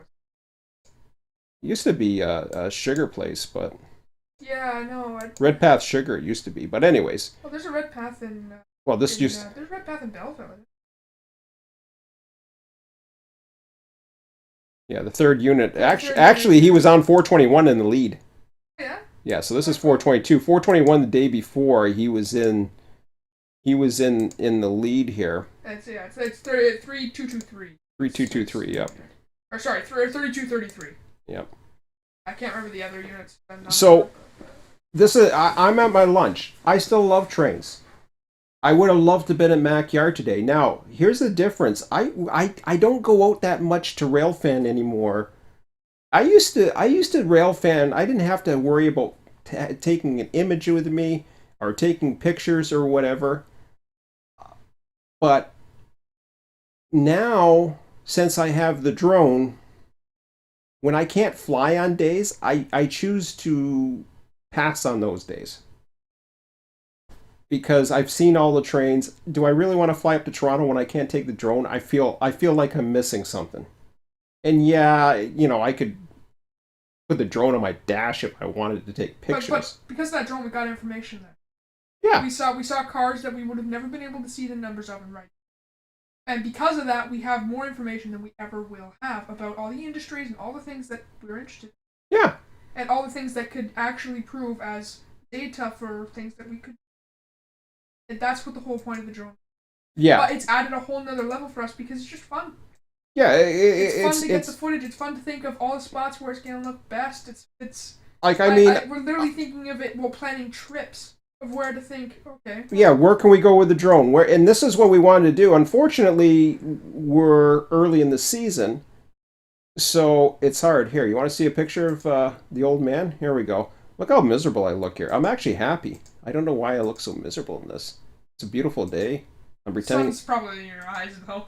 Used to be a sugar place, but Yeah, I know. Red Path Sugar it used to be. But anyways, Well, there's a red path in. well, this used There's a red path in Belleville. yeah, the third unit. Yeah, Actually, he was on 421 in the lead. Yeah. Yeah, so this is 422. 421 the day before he was in the lead here. It's 3223. 3223. Yep. Or sorry, 3233. Yep. I can't remember the other units. So this is I'm at my lunch. I still love trains. I would have loved to been at Mackyard today. Now, here's the difference. I don't go out that much to Railfan anymore. I used to Railfan. I didn't have to worry about taking an image with me or taking pictures or whatever. But now, since I have the drone, when I can't fly on days, I choose to pass on those days. Because I've seen all the trains. Do I really want to fly up to Toronto when I can't take the drone? I feel like I'm missing something. And yeah, I could put the drone on my dash if I wanted to take pictures. But because of that drone, we got information there. Yeah. We saw cars that we would have never been able to see the numbers of and write. And because of that, we have more information than we ever will have about all the industries and all the things that we're interested in. Yeah. And all the things that could actually prove as data for things that we could. And that's what the whole point of the drone. Yeah. But it's added a whole nother level for us because it's just fun. Yeah, it's fun to get the footage. It's fun to think of all the spots where it's gonna look best. It's like we're literally thinking of it while planning trips of where to think. Okay. Yeah, where can we go with the drone? And this is what we wanted to do. Unfortunately, we're early in the season, so it's hard. Here, you want to see a picture of the old man? Here we go. Look how miserable I look here. I'm actually happy. I don't know why I look so miserable in this. It's a beautiful day. I'm pretending. Sun's probably in your eyes though.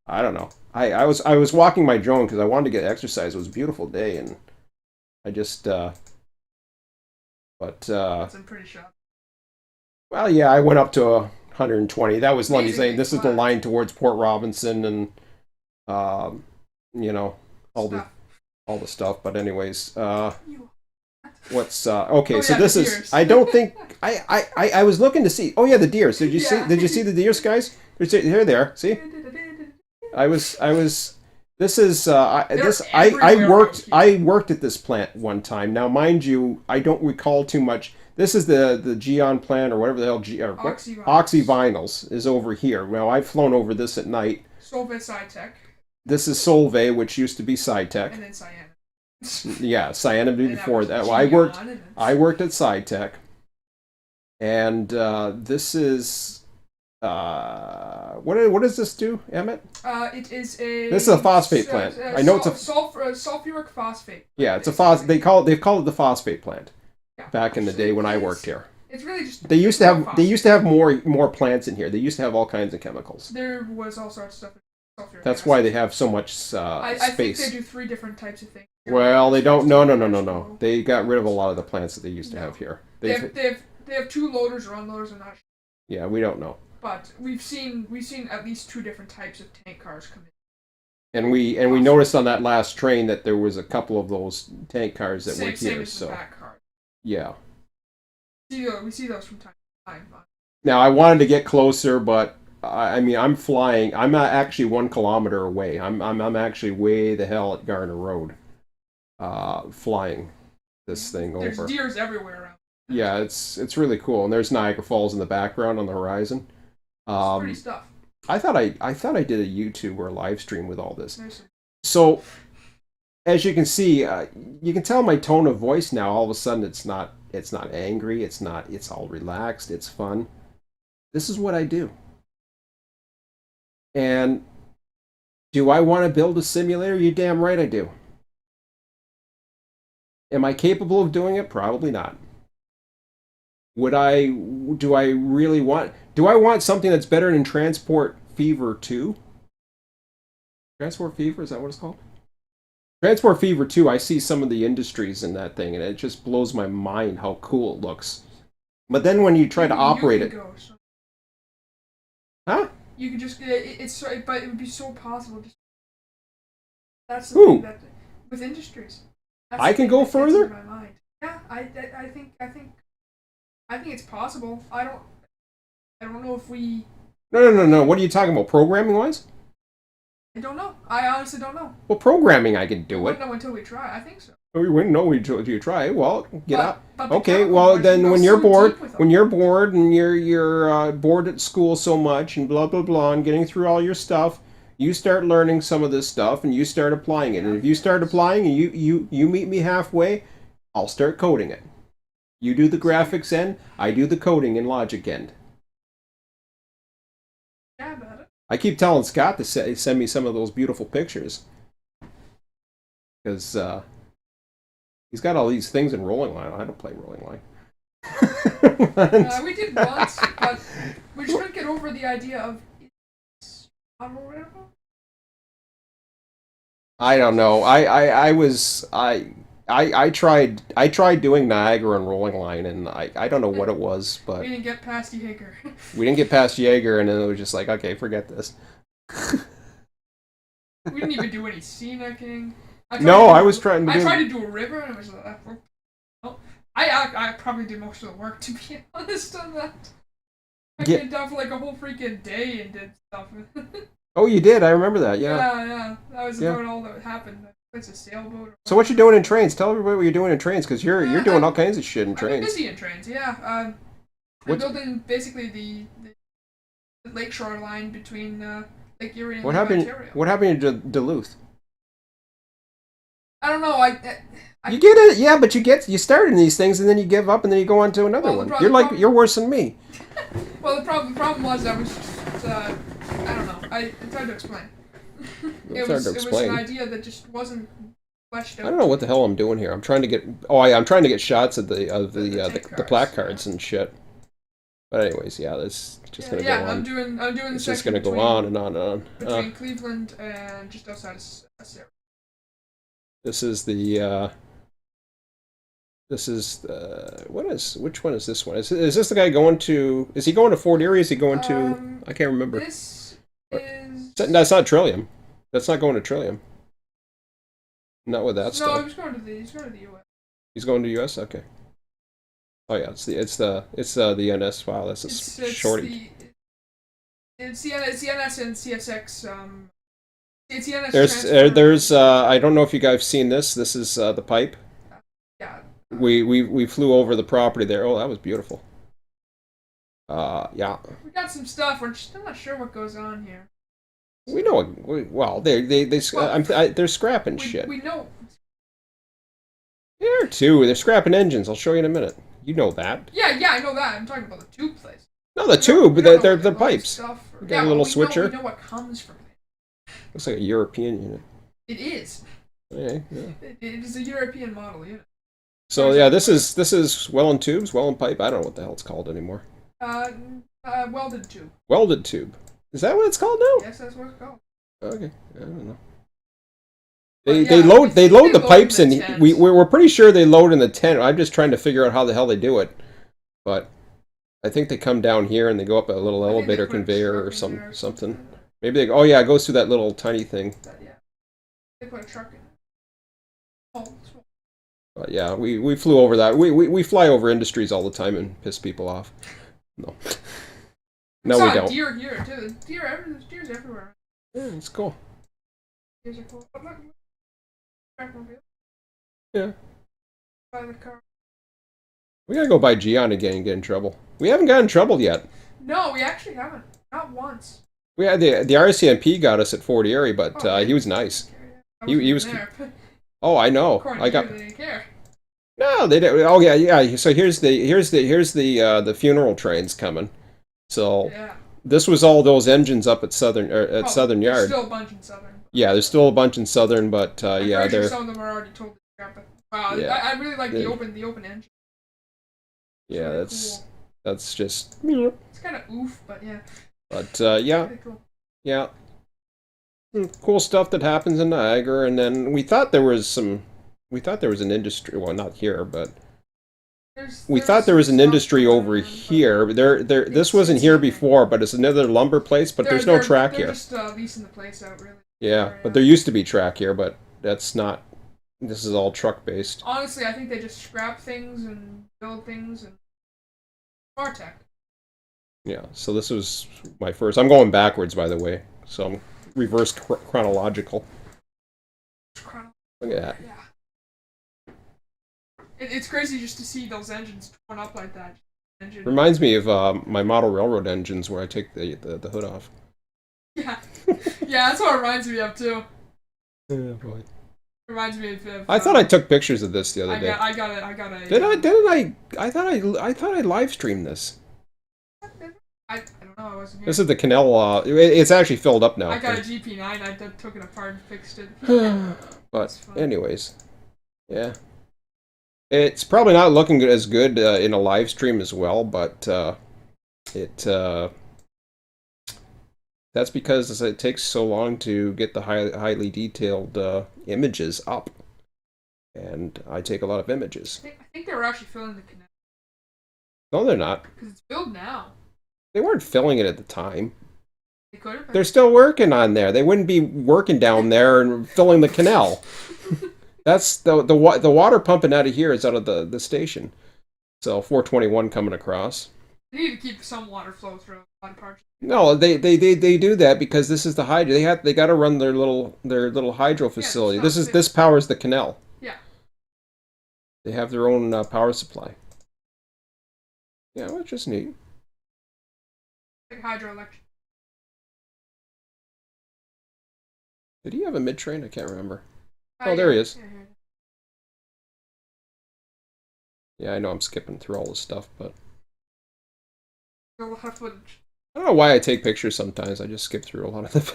I don't know. I was walking my drone because I wanted to get exercise. It was a beautiful day, and I just I'm pretty sure. Well, yeah, I went up to 120. That was Lundy saying this is the flat. line towards Port Robinson and all the stuff. But anyways, what's okay? So this is. Deers. I don't think I was looking to see. Oh yeah, the deers. Did you see the deers, guys? Here they are. See. I was. This is I worked at this plant one time. Now, mind you, I don't recall too much. This is the Geon plant or whatever the hell Oxyvinyls is over here. Well, I've flown over this at night. Solvay Cytec. This is Solvay, which used to be Cytec. And then Cyanide. Yeah, Cyanide before that. Well, I worked at Cytec, and this is. What does this do, Emmett? It is a. This is a phosphate plant. I know it's a sulfuric phosphate. Yeah, it's a they've called it the phosphate plant. Yeah, back in the day when I worked here. It's really just. They used to have more plants in here. They used to have all kinds of chemicals. There was all sorts of stuff. That's why they have so much space. I think they do 3 different types of things. Well, they don't. No. They got rid of a lot of the plants that they used to have here. They have 2 loaders or unloaders. I'm not sure. Yeah, we don't know. But we've seen at least 2 different types of tank cars come in. And we noticed on that last train that there was a couple of those tank cars that were here. Same as the back car. Yeah. We see those from time to time. Now I wanted to get closer, but I mean I'm flying. I'm not actually 1 kilometer away. I'm actually way the hell at Garner Road, flying this thing over. There's deers everywhere around. Yeah, it's really cool, and there's Niagara Falls in the background on the horizon. It's pretty stuff. I thought I did a YouTube or a live stream with all this. So, as you can see, you can tell my tone of voice now. All of a sudden, it's not angry. It's all relaxed. It's fun. This is what I do. And do I want to build a simulator? You damn right I do. Am I capable of doing it? Probably not. Do I want something that's better than Transport Fever 2? Transport Fever, is that what it's called? Transport Fever 2, I see some of the industries in that thing, and it just blows my mind how cool it looks. But then when you try to operate it... Huh? You could just... but it would be so possible. That's the thing with industries. That's I the can thing go that gets into further. my mind. Yeah, I think it's possible. I don't know if we. No. What are you talking about, programming wise? I don't know. I honestly don't know. Well, programming, I can We do it. wouldn't know until we try. I think so. We wouldn't know until you try. Well, get out. But the Okay, chemical well ones, then go when you're so bored, deep with them. when you're bored and you're bored at school so much and blah blah blah and getting through all your stuff, you start learning some of this stuff and you start applying it. And if you start applying and you meet me halfway, I'll start coding it. You do the graphics end, I do the coding and logic end. Yeah, about it. I keep telling Scott to send me some of those beautiful pictures because he's got all these things in Rolling Line. I don't play Rolling Line. We did once, but we just couldn't get over the idea of unreal. I don't know. I tried doing Niagara and Rolling Line, and I don't know what it was, but We didn't get past Jaeger. we didn't get past Jaeger, and then it was just like, okay, forget this. We didn't even do any scenicking. I was trying to I do. tried to do a river, and it was well, I probably did most of the work, to be honest on that. I Yeah. came down for like a whole freaking day and did stuff. Oh, you did. I remember that. Yeah. Yeah. That was Yeah. about all that happened. It's a sailboat. So what you doing in trains? Tell everybody what you're doing in trains, because you're doing all kinds of shit in I've been trains. busy in trains, yeah. I'm building basically the lakeshore line between Lake Erie and What Lake happened? Ontario. What happened to Duluth? I don't know. You get it, yeah, but you start in these things and then you give up and then you go on to another Well, one. the You're like problem- you're worse than me. Well, the problem was I was just I don't know. It's hard to explain. It's hard to It was explain. an idea that just wasn't fleshed out. I don't know what the hell I'm doing here. I'm trying to get. Oh, yeah, I'm trying to get shots of the tank the cars, placards and shit. But anyways, yeah, that's just gonna go on. I'm doing the It's just section gonna go between, on and on and on. between Cleveland and just outside of Sarah. This is the. This is which one is this one? Is this the guy going to? Is he going to Fort Erie? Is he going to? I can't remember. This is That's not Trillium. That's not going to Trillium. Not with that no. stuff. He's going to the U.S. He's going to U.S. Okay. Oh yeah, it's the NS file. That's a shorty. It's the NS and CSX. It's the NS. There's I don't know if you guys have seen this. This is the pipe. Yeah. We flew over the property there. Oh, that was beautiful. Yeah. We got some stuff. We're still not sure what goes on here. We know. Well, they're scrapping shit. We know. There too. They're scrapping engines. I'll show you in a minute. You know that. Yeah, I know that. I'm talking about the tube place. No, the tube. They're pipes. We got a little we switcher. We know what comes from it. Looks like a European unit. It is. Yeah. It is a European model unit. So yeah, this is Welland tubes, Welland pipe. I don't know what the hell it's called anymore. Welded tube. Welded tube. Is that what it's called now? Yes, that's what it's called. Okay, I don't know. But They load the pipes in the and tent. we're pretty sure they load in the tent. I'm just trying to figure out how the hell they do it, but I think they come down here and they go up a little I think they elevator put a conveyor truck or in there something. Maybe they. Oh yeah, it goes through that little tiny thing. Yeah. They put a truck in it. Oh, But yeah, we flew over that. We fly over industries all the time and piss people off. No, no, we don't. Deer here too. There's deers everywhere. Yeah, it's cool. Deers are cool. Oh, look. Backmobile. Yeah. By the car. We gotta go by Gian again and get in trouble. We haven't gotten in trouble yet. No, we actually haven't. Not once. We had the RCMP got us at Fort Erie, but he was nice. He was. There. Oh, I know. According I to got. you, they didn't care. No, they didn't. Oh yeah. So here's the funeral trains coming. So Yeah. this was all those engines up at Southern Southern There's Yard. still a bunch in Southern. Yeah, there's still a bunch in Southern, but I'm yeah, pretty sure they're. some of them are already totally scrapped. Wow, Yeah. I really like They- the open engine. Yeah, Really that's cool. that's just. It's kind of oof, but yeah. But yeah, Pretty cool. yeah. Cool stuff that happens in Niagara, and then we thought there was an industry. Well, not here, but we thought there was an stuff industry going over on, but here. This It's- wasn't it's here not there. before, but it's another lumber place. But there's no track they're here. Just leasing the place out, really. Yeah, but there used to be track here, but that's not This is all truck based. Honestly, I think they just scrap things and build things and smart tech. Yeah. So this was my first. I'm going backwards, by the way. So I'm reverse chronological. Look at that. Yeah. It's crazy just to see those engines torn up like that. Reminds me of my model railroad engines where I take the hood off. Yeah. Yeah, that's what it reminds me of too. Yeah, boy. Reminds me of. I thought I took pictures of this the other day. I got it. Did I? Didn't I? I thought I live streamed this. I don't know. I wasn't here. This is the Canal. It's actually filled up now. I got a GP9. I took it apart and fixed it. But anyways, yeah, it's probably not looking as good in a live stream as well. But that's because it takes so long to get the highly detailed images up, and I take a lot of images. I think they were actually filling the canal. No, they're not. Because it's filled now. They weren't filling it at the time. They could have. They're still working on there. They wouldn't be working down there and filling the canal. That's the water pumping out of here is out of the station. So 421 coming across. They need to keep some water flow through a lot of parts. No, they do that because this is the hydro. They got to run their little hydro facility. Yeah, this powers the canal. Yeah. They have their own power supply. Yeah, which is neat. Like hydroelectric. Did he have a mid train? I can't remember. Oh, there he is. Yeah, I know I'm skipping through all this stuff, but A lot of footage. I don't know why I take pictures sometimes. I just skip through a lot of the.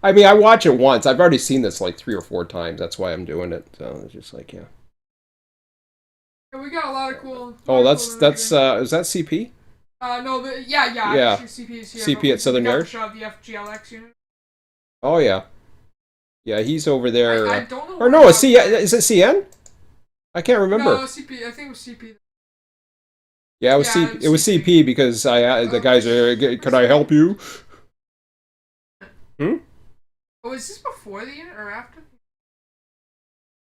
I mean, I watch it once. I've already seen this like 3 or 4 times. That's why I'm doing it. So it's just like, yeah. Yeah, we got a lot of cool. Oh, that's is that CP? No, yeah. Actually, CP is here. CP at Southern Yard. Shot the FGLX unit. Oh yeah, yeah. He's over there. I don't know. Or no, is it CN? I can't remember. No, CP. I think it was CP. Yeah, it was CP. It was CP because the guys are. Could I help you? Oh, is this before the unit or after?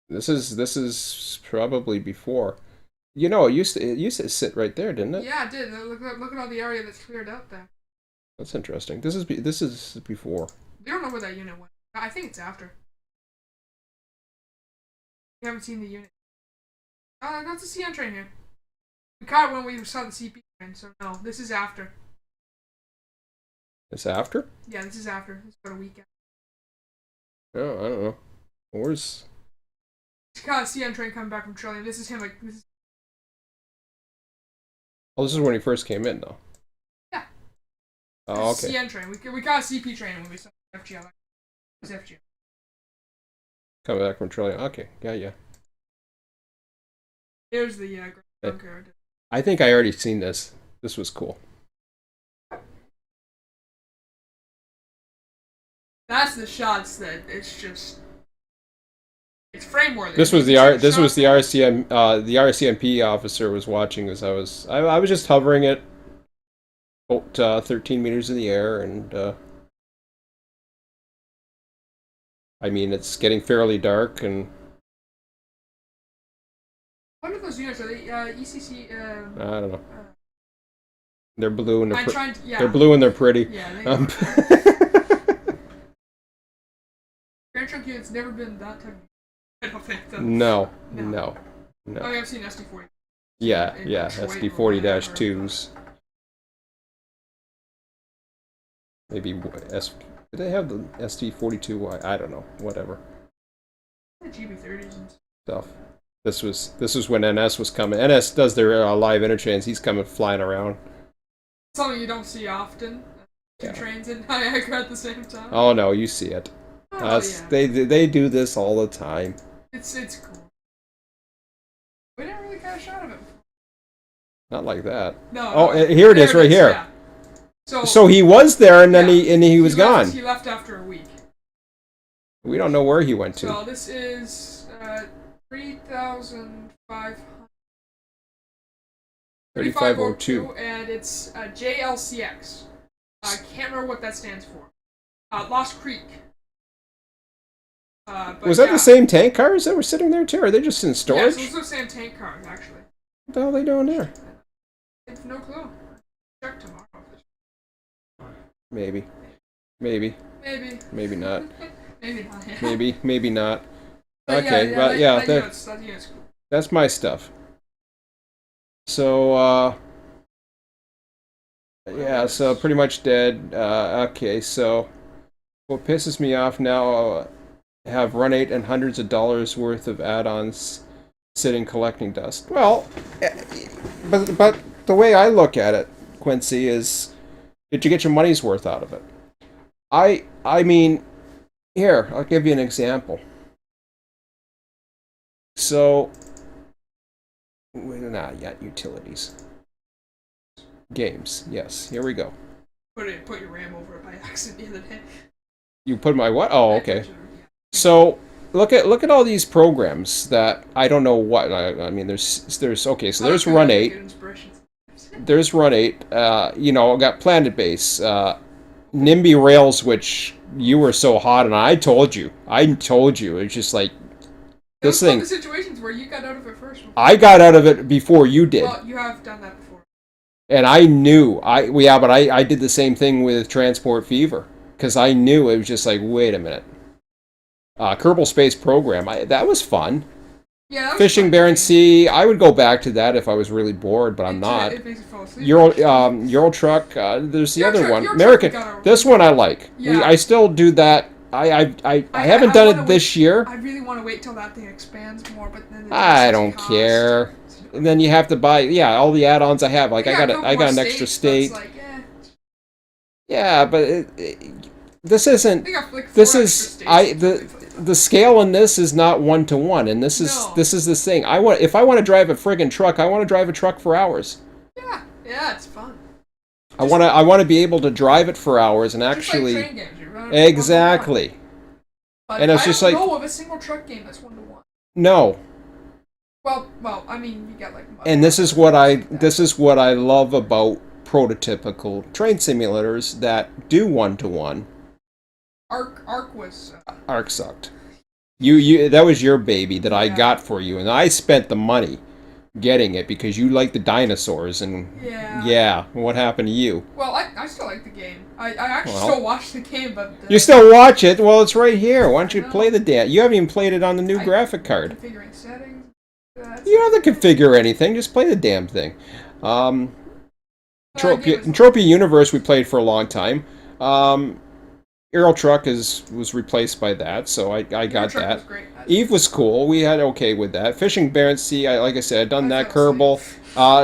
This is probably before. You know, it used to sit right there, didn't it? Yeah, it did. Look at all the area that's cleared out there. That's interesting. This is before. We don't know where that unit went. I think it's after. We haven't seen the unit. That's a CN train here. We caught it when we saw the CP train, so no, this is after. It's after? Yeah, this is after. It's about a week after. Oh, I don't know. Where's... We caught a CN train coming back from Trillium. This is him, like, this is... Oh, this is when he first came in, though. Yeah. Oh, okay. CN train. We got a CP train when we saw FGL. It was FGL. Coming back from Trillium. Okay, yeah. Here's the ground character. I think I already seen this. This was cool. That's the shots that it's just... It's frame worthy. This was the RCMP officer was watching as I was just hovering it about 13 meters in the air, and I mean it's getting fairly dark, and what are those units? Are they ECC? I don't know. They're blue and they're blue and they're pretty. Yeah. Grand Trunk unit's never been that type. I don't think so. No. Oh, I've seen SD40. Yeah, SD40-2s. Maybe did they have the SD42? I don't know. Whatever. The GB30s and stuff. This was when NS was coming. NS does their live interchange. He's coming flying around. Something you don't see often. Two trains in Niagara at the same time. Oh no, you see it. Yeah. They do this all the time. It's cool. We didn't really get a shot of it. Not like that. No. Oh, here it is, right here. Yeah. So he was there, and then he was gone. He left after a week. We don't know where he went to. So this is 3502, and it's JLCX. I can't remember what that stands for. Lost Creek. But Was that yeah. the same tank cars that were sitting there too? Or are they just in Yeah, storage? so it's the same tank cars actually. What the hell are they doing there? I have no clue. Check tomorrow. Maybe. Maybe. Maybe. Maybe not. Maybe not. Yeah. Maybe not. But Okay, yeah, but yeah, that unit's cool. that's my stuff. So, yeah, so pretty much dead. Okay, so what pisses me off now, I have Run 8 and hundreds of dollars worth of add-ons sitting collecting dust. Well, but the way I look at it, Quincy, is did you get your money's worth out of it? I mean, here, I'll give you an example. So, not yet, utilities. Games, yes, here we go. Put your RAM over it by accident the other day. You put my what? Oh, okay. Yeah. So look at all these programs that I don't know what. I mean, there's okay. So there's Run 8. There's Run 8. You know, I got Planet Base, NIMBY Rails, which you were so hot on. I told you. It's just like this thing. The situations where you got out of it first. I got out of it before you did. Well, you have done that before. And I knew but I did the same thing with Transport Fever because I knew it was just like, wait a minute. Kerbal Space Program, that was fun. Yeah, that was Fishing fun. Barents Sea, I would go back to that if I was really bored, but I'm not. It makes you fall asleep. Euro Truck, there's the other one. Euro American. Truck This one I like. Yeah. I still do that. I haven't done it this year. I really want to wait till that thing expands more, but then I don't care. And then you have to buy all the add-ons I have. Like I got an extra state. Like, Yeah, but this isn't. Like This is the scale in this is not 1-to-1, and this is the thing. If I want to drive a friggin' truck, I want to drive a truck for hours. Yeah, it's fun. I want to be able to drive it for hours and actually. Just like train games, Exactly. But and it's just I like don't know of a single truck game that's 1-to-1. No. Well, I mean, you got like. And this is what I love about prototypical train simulators that do 1-to-1. Arc was. Arc sucked. You that was your baby that I got for you, and I spent the money getting it because you like the dinosaurs and what happened to you? Well, I still like the game. I actually still watch the game, but you still watch it. Well, it's right here. Why don't you play the damn? You haven't even played it on the new graphic card. Configuring settings. You don't have to configure anything. Just play the damn thing. Tropia Universe we played for a long time. Euro Truck was replaced by that, so I got that. Was great. Eve was cool. We had okay with that. Fishing Barents Sea, like I said, I've done that. Kerbal.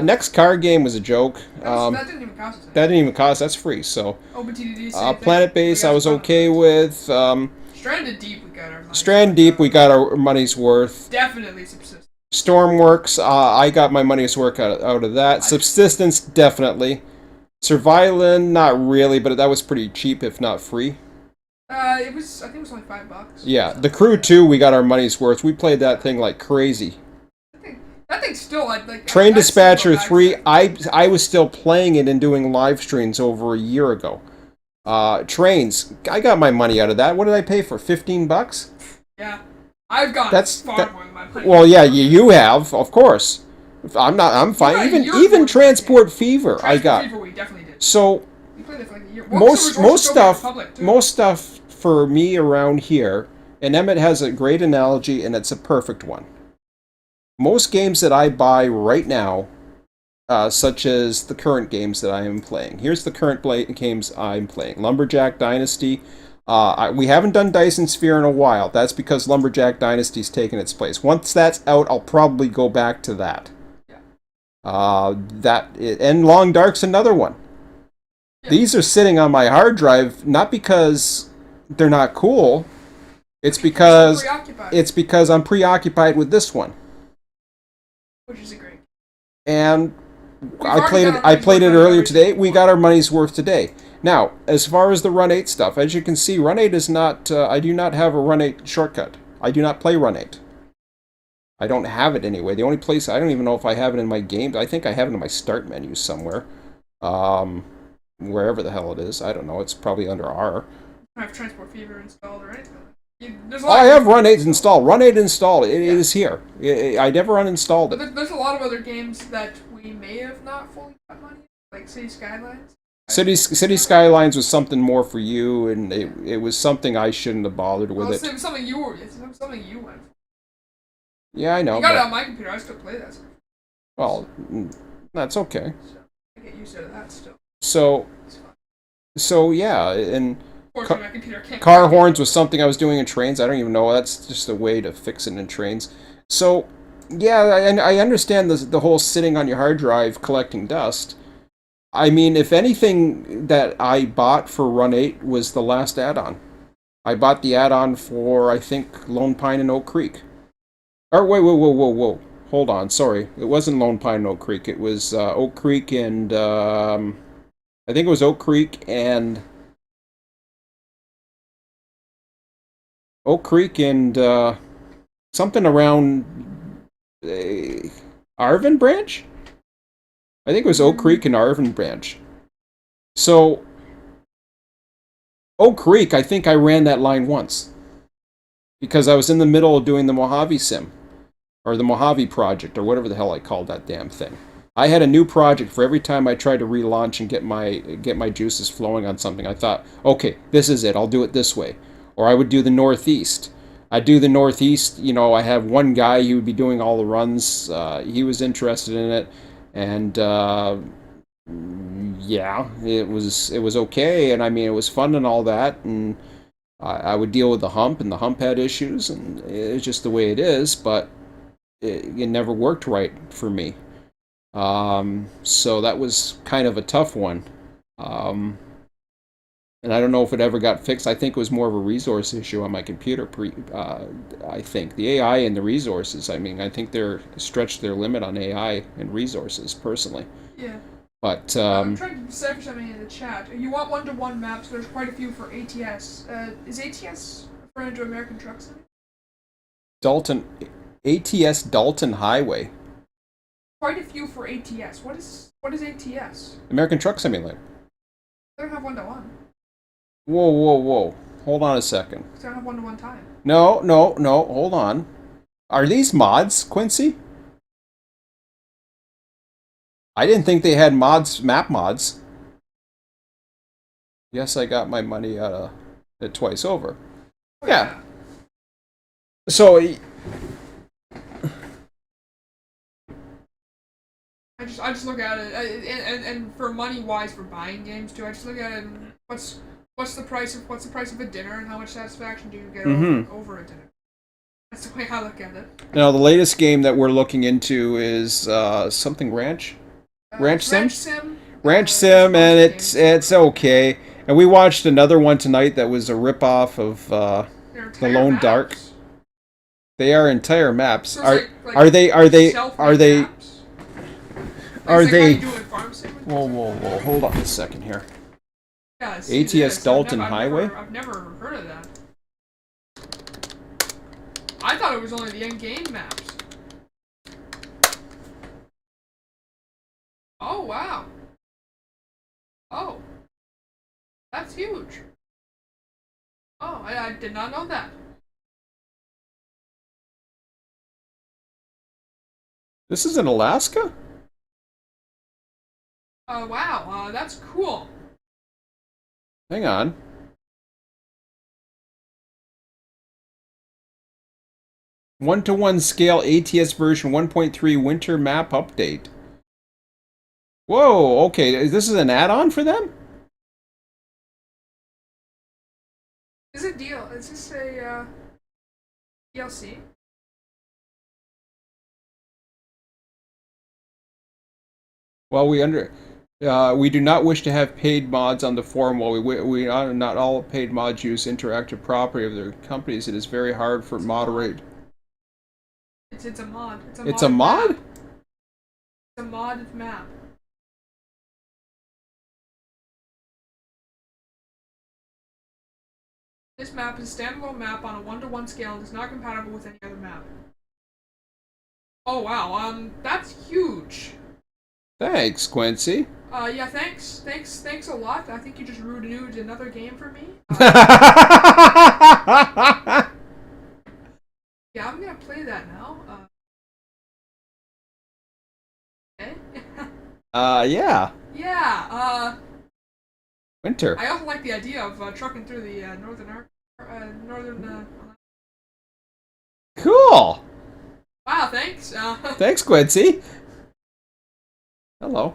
Next card game was a joke. That didn't even cost us. That didn't even cost. That's free. So. OpenTDD. Planet Base, I was okay with. Stranded Deep, we got our money's Stranded Deep, we got our money's worth. Definitely Subsistence. Stormworks, I got my money's worth out of that. Subsistence, definitely. Survivalin, not really, but that was pretty cheap, if not free. I think it was only $5. Yeah, The Crew 2, we got our money's worth. We played that thing like crazy. That thing's still like. Train Dispatcher 3, I was still playing it and doing live streams over a year ago. Trains, I got my money out of that. What did I pay for? $15? Yeah, I've got far more than my money. Well, yeah, you have, of course. I'm fine. Even Transport Fever, I got. Fever, we definitely did. So. We played it for like a year. Most stuff for me around here, and Emmett has a great analogy, and it's a perfect one. Most games that I buy right now, such as the current games that I am playing. Here's the current games I'm playing. Lumberjack Dynasty. We haven't done Dyson Sphere in a while. That's because Lumberjack Dynasty's taken its place. Once that's out, I'll probably go back to that. And Long Dark's another one. These are sitting on my hard drive not because they're not cool. It's because I'm preoccupied with this one. Which is a great. And I played it earlier today. We got our money's worth today. Now, as far as the Run 8 stuff, as you can see, Run 8 is not. I do not have a Run 8 shortcut. I do not play Run 8. I don't have it anyway. The only place I don't even know if I have it in my games. I think I have it in my start menu somewhere. Wherever the hell it is, I don't know. It's probably under R. I have Transport Fever installed or anything. There's a Oh, lot I of have games- Run 8 installed. Run 8 installed. It Yeah. is here. I never uninstalled But it. there's a lot of other games that we may have not fully got money, like City Skylines. City Skylines was something more for you, and it was something I shouldn't have bothered with Well, it. it was something you were. It's something you went for. Yeah, I know. You got it But, on my computer. I still play that stuff. well, that's okay. So I get used to that still. So, It's fine. so yeah, and Fortunately, my computer can't. car horns was something I was doing in trains. I don't even know. That's just a way to fix it in trains. So, yeah, I understand the whole sitting on your hard drive collecting dust. I mean, if anything that I bought for Run 8 was the last add-on. I bought the add-on for, I think, Lone Pine and Oak Creek. Or, wait, whoa. Hold on, sorry. It wasn't Lone Pine and Oak Creek. It was Oak Creek and, I think it was Oak Creek and... Oak Creek and, something around... Arvin Branch? I think it was Oak Creek and Arvin Branch. So, Oak Creek, I think I ran that line once. Because I was in the middle of doing the Mojave Sim. Or the Mojave Project, or whatever the hell I called that damn thing. I had a new project for every time I tried to relaunch and get my juices flowing on something. I thought, okay, this is it. I'll do it this way. Or I would do the Northeast. I'd do the Northeast. You know, I have one guy who would be doing all the runs. He was interested in it. And yeah, it was okay, and I mean it was fun and all that, and I would deal with the hump, and the hump had issues, and it's just the way it is. But it never worked right for me, so that was kind of a tough one, and I don't know if it ever got fixed. I think it was more of a resource issue on my computer. I think the AI and the resources. I mean, I think they're stretched their limit on AI and resources personally. Yeah. But I'm trying to decipher something in the chat. You want one-to-one maps? There's quite a few for ATS. Is ATS referring to American Truck Simulator? Dalton, ATS Dalton Highway, Quite a few for ATS. What is ATS? American Truck Simulator. They don't have one-to-one. Whoa. Hold on a second. They don't have one-to-one time. No. Hold on. Are these mods, Quincy? I didn't think they had mods, map mods. Yes, I got my money out of it twice over. Oh, Yeah. So, I just look at it, and for money wise for buying games too. I just look at it. And what's the price of a dinner, and how much satisfaction do you get over a dinner? That's the way I look at it. now the latest game that we're looking into is something Ranch Sim. Ranch Sim, and it's okay. And we watched another one tonight that was a ripoff of The Lone Dark. They are entire maps. So Are it's are they self-made maps? are It's like how they? you do in Farm Sim and Whoa! Hold on a second here. Yeah, see, ATS this. Dalton Highway? I've never heard of that. I thought it was only the in-game maps. Oh, wow. Oh. That's huge. Oh, I did not know that. This is in Alaska? Wow. That's cool. Hang on. One-to-one scale ATS version 1.3 winter map update. Whoa, okay, this is an add-on for them? Is this a, DLC? Well, we do not wish to have paid mods on the forum. While we are not all paid mods use interactive property of their companies, it is very hard for moderate. It's a mod. It's a mod? Map. It's a modded map. This map is a standalone map on a 1-to-1 scale and is not compatible with any other map. Oh wow, that's huge. Thanks, Quincy. Yeah, thanks a lot. I think you just renewed another game for me. play that now. Okay. Yeah. Yeah. Winter. I also like the idea of trucking through the northern. Cool. Wow, thanks. Thanks, Quincy. Hello.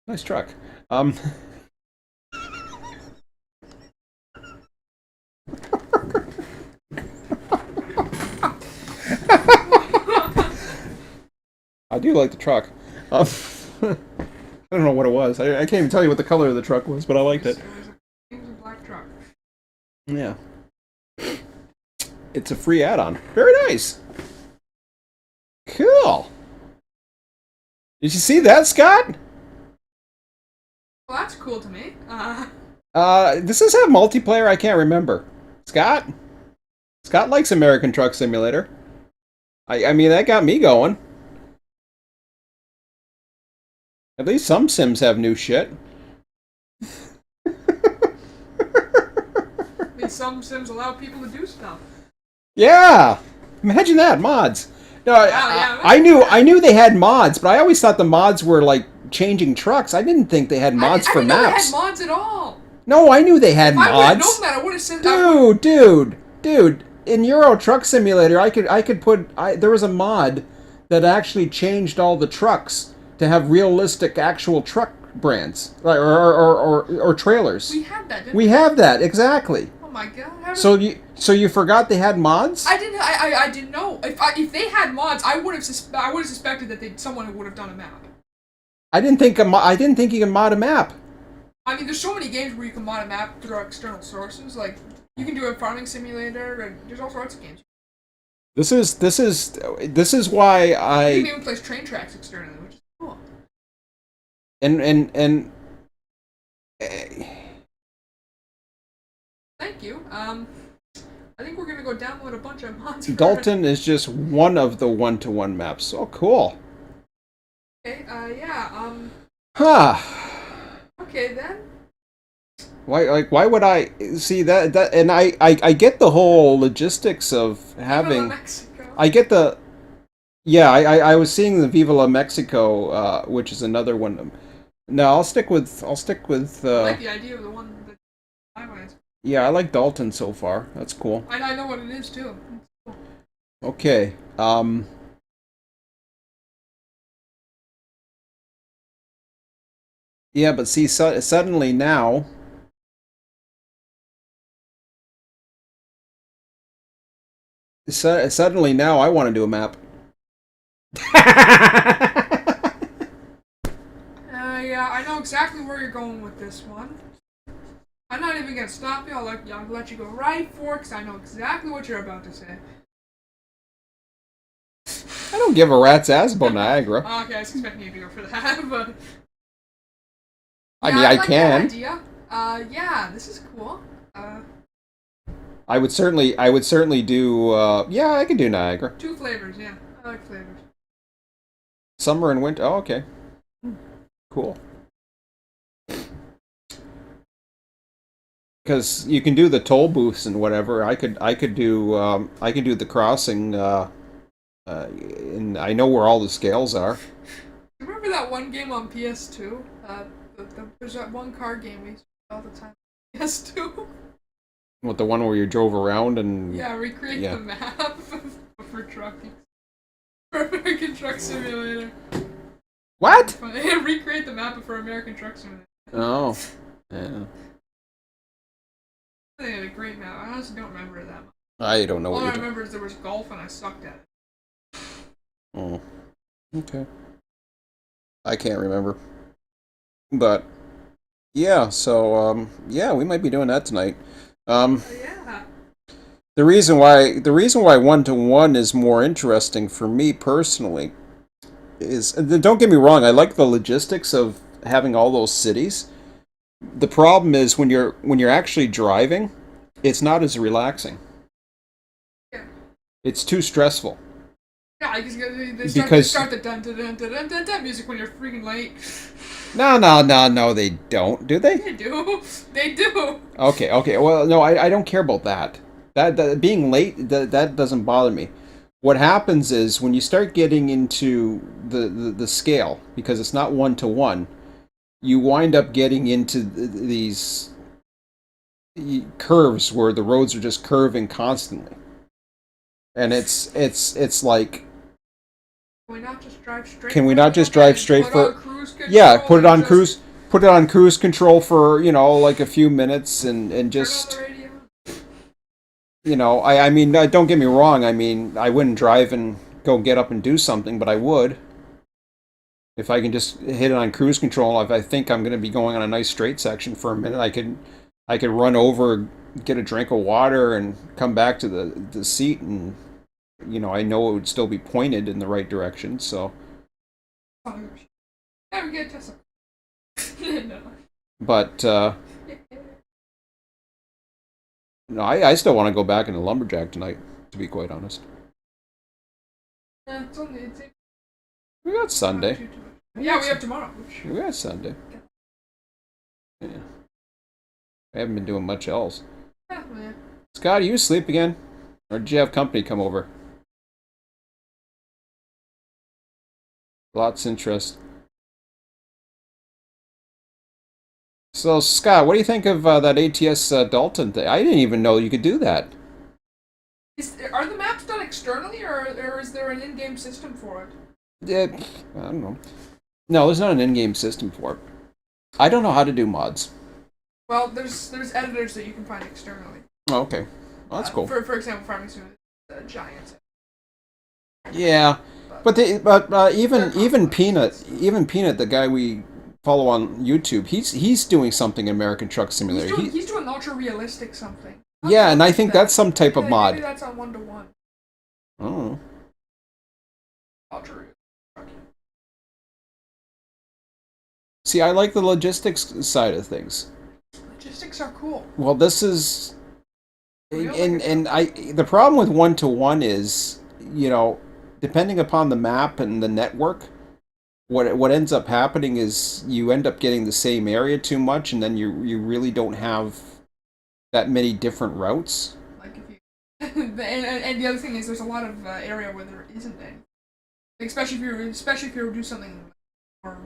Nice truck. I do like the truck. I don't know what it was. I can't even tell you what the color of the truck was, but I liked it. It was a black truck. Yeah. It's a free add-on. Very nice. Cool. Did you see that, Scott? Well, that's cool to me. Does this have multiplayer? I can't remember. Scott? Scott likes American Truck Simulator. I mean, that got me going. At least some Sims have new shit. I mean, some Sims allow people to do stuff. Yeah! Imagine that, mods. No, yeah, I knew they had mods, but I always thought the mods were like changing trucks. I didn't think they had mods for I didn't maps. know they had mods at all. No, I knew they had If I would have mods. known that, I would have said that. Dude. In Euro Truck Simulator, I could put. There was a mod that actually changed all the trucks to have realistic actual truck brands, like or trailers. We had that, didn't We have that exactly. Oh my god. So you forgot they had mods? I didn't know. If they had mods, I would have suspected that someone would have done a map. I didn't think you could mod a map. I mean, there's so many games where you can mod a map through external sources. Like you can do a farming simulator, and there's all sorts of games. This is why You I can even place train tracks externally, which is cool. and Thank you. I think we're gonna go download a bunch of mods. Dalton is just one of the one-to-one maps. Oh, cool. Okay. Yeah. Huh. Okay then. Why would I see that and I get the whole logistics of having Mexico. I get the yeah I was seeing the Viva La Mexico which is another one. No, I'll stick with I like the idea of the one that I went. yeah, I like Dalton so far. That's cool. I know what it is too. It's cool. Okay. Yeah, but see suddenly now suddenly now I want to do a map. Yeah, I know exactly where you're going with this one. I'm not even gonna stop you. I'll let you go right for it, because I know exactly what you're about to say. I don't give a rat's ass about Niagara. Okay, I was expecting you to go for that, but I yeah, mean, I like can. That idea. Yeah, this is cool. I would certainly do. Yeah, I could do Niagara. 2 flavors. Yeah, I like flavors. Summer and winter. Oh, okay. Cool. Because you can do the toll booths and whatever. I could do the crossing. And I know where all the scales are. Remember that one game on PS2? There's that one car game we used to play all the time. PS2. What, the one where you drove around and Yeah, recreate yeah. the map for trucking. For American Truck Simulator. What? Recreate the map for American Truck Simulator. Oh, yeah. They had a great map. I honestly don't remember it that much. I don't know All what I you're doing. remember is there was golf and I sucked at it. Oh, okay. I can't remember. But yeah, so yeah, we might be doing that tonight. Yeah. The reason why one-to-one is more interesting for me personally is, don't get me wrong, I like the logistics of having all those cities. The problem is when you're actually driving, it's not as relaxing. Yeah. It's too stressful. Yeah, they start the dun dun dun dun dun dun dun music when you're freaking late. No, they don't. Do they? They do. They do. Okay. Well, no, I don't care about that. That being late, that doesn't bother me. What happens is when you start getting into the scale, because it's not 1 to 1, you wind up getting into these curves where the roads are just curving constantly, and it's like, Can we not just drive straight? can we for not a just little drive bit? straight Put for? on cruise control Yeah, put it and on just cruise. Put it on cruise control for, like a few minutes, and Turn on just, the radio. I mean, don't get me wrong. I mean, I wouldn't drive and go get up and do something, but I would if I can just hit it on cruise control. If I think I'm going to be going on a nice straight section for a minute, I could run over, get a drink of water, and come back to the seat, and I know it would still be pointed in the right direction. So, Never get Tesla. No. but no, I still want to go back into lumberjack tonight. To be quite honest, It's only it's we got Sunday. Yeah, we have tomorrow. We got Sunday. Yeah. I haven't been doing much else. Yeah, yeah. Scott, are you asleep again? Or did you have company come over? Lots of interest. So, Scott, what do you think of that ATS Dalton thing? I didn't even know you could do that. Are the maps done externally, or is there an in-game system for it? Yeah, I don't know. No, there's not an in-game system for it. I don't know how to do mods. Well, there's editors that you can find externally. Oh, okay. Well, that's cool. For example, Farming Sim Giants. Yeah, but even Peanut, the guy we follow on YouTube, he's doing something in American Truck Simulator. He's doing ultra realistic something. Yeah, and I think that's some type of mod. Maybe that's on 1-to-1. Oh. Ultra realistic. See, I like the logistics side of things. Logistics are cool. Well, this is, and the problem with 1-to-1 is, depending upon the map and the network, what ends up happening is you end up getting the same area too much, and then you really don't have that many different routes. Like if you, and the other thing is there's a lot of area where there isn't any. Especially if you do something more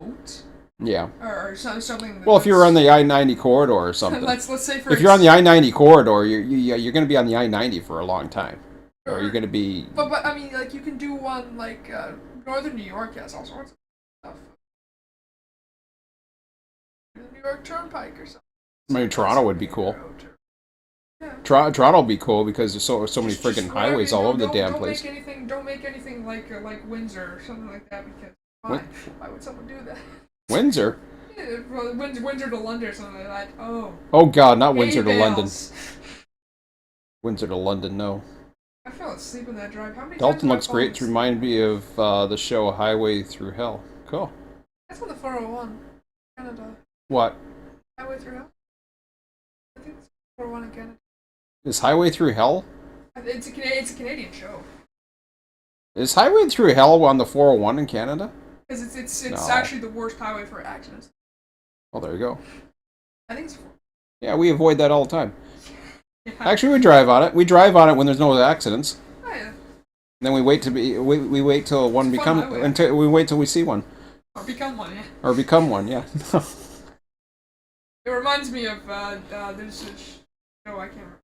remote. Yeah. Or something. Well, if you're on the I-90 corridor or something. let's say if you're on the I-90 corridor, you're going to be on the I-90 for a long time, or you're going to be. But I mean, like you can do one like Northern New York has all sorts of stuff. The New York Turnpike or something. I mean, Toronto would be cool. Yeah. Toronto would be cool because there's so many friggin' highways all over the damn place. Don't make anything like Windsor or something like that, because why would someone do that? Windsor? Yeah, well, Windsor to London or something like that. Oh. Oh God, not Windsor to London. Bales. Windsor to London, no. I fell asleep in that drive. How many Dalton times looks great to remind me of the show Highway Through Hell. Cool. That's on the 401. Canada. What? Highway Through Hell? I think it's 401 in Canada. Is Highway Through Hell? It's a Canadian show. Is Highway Through Hell on the 401 in Canada? Because it's No. actually the worst highway for accidents. Oh, there you go. I think it's. Yeah, we avoid that all the time. Yeah. Actually, we drive on it. We drive on it when there's no accidents. Oh, yeah. And then we wait we wait till one It's a fun highway. until we wait till we see one Or become one, yeah. or become one. Yeah. It reminds me of there's this show I can't remember.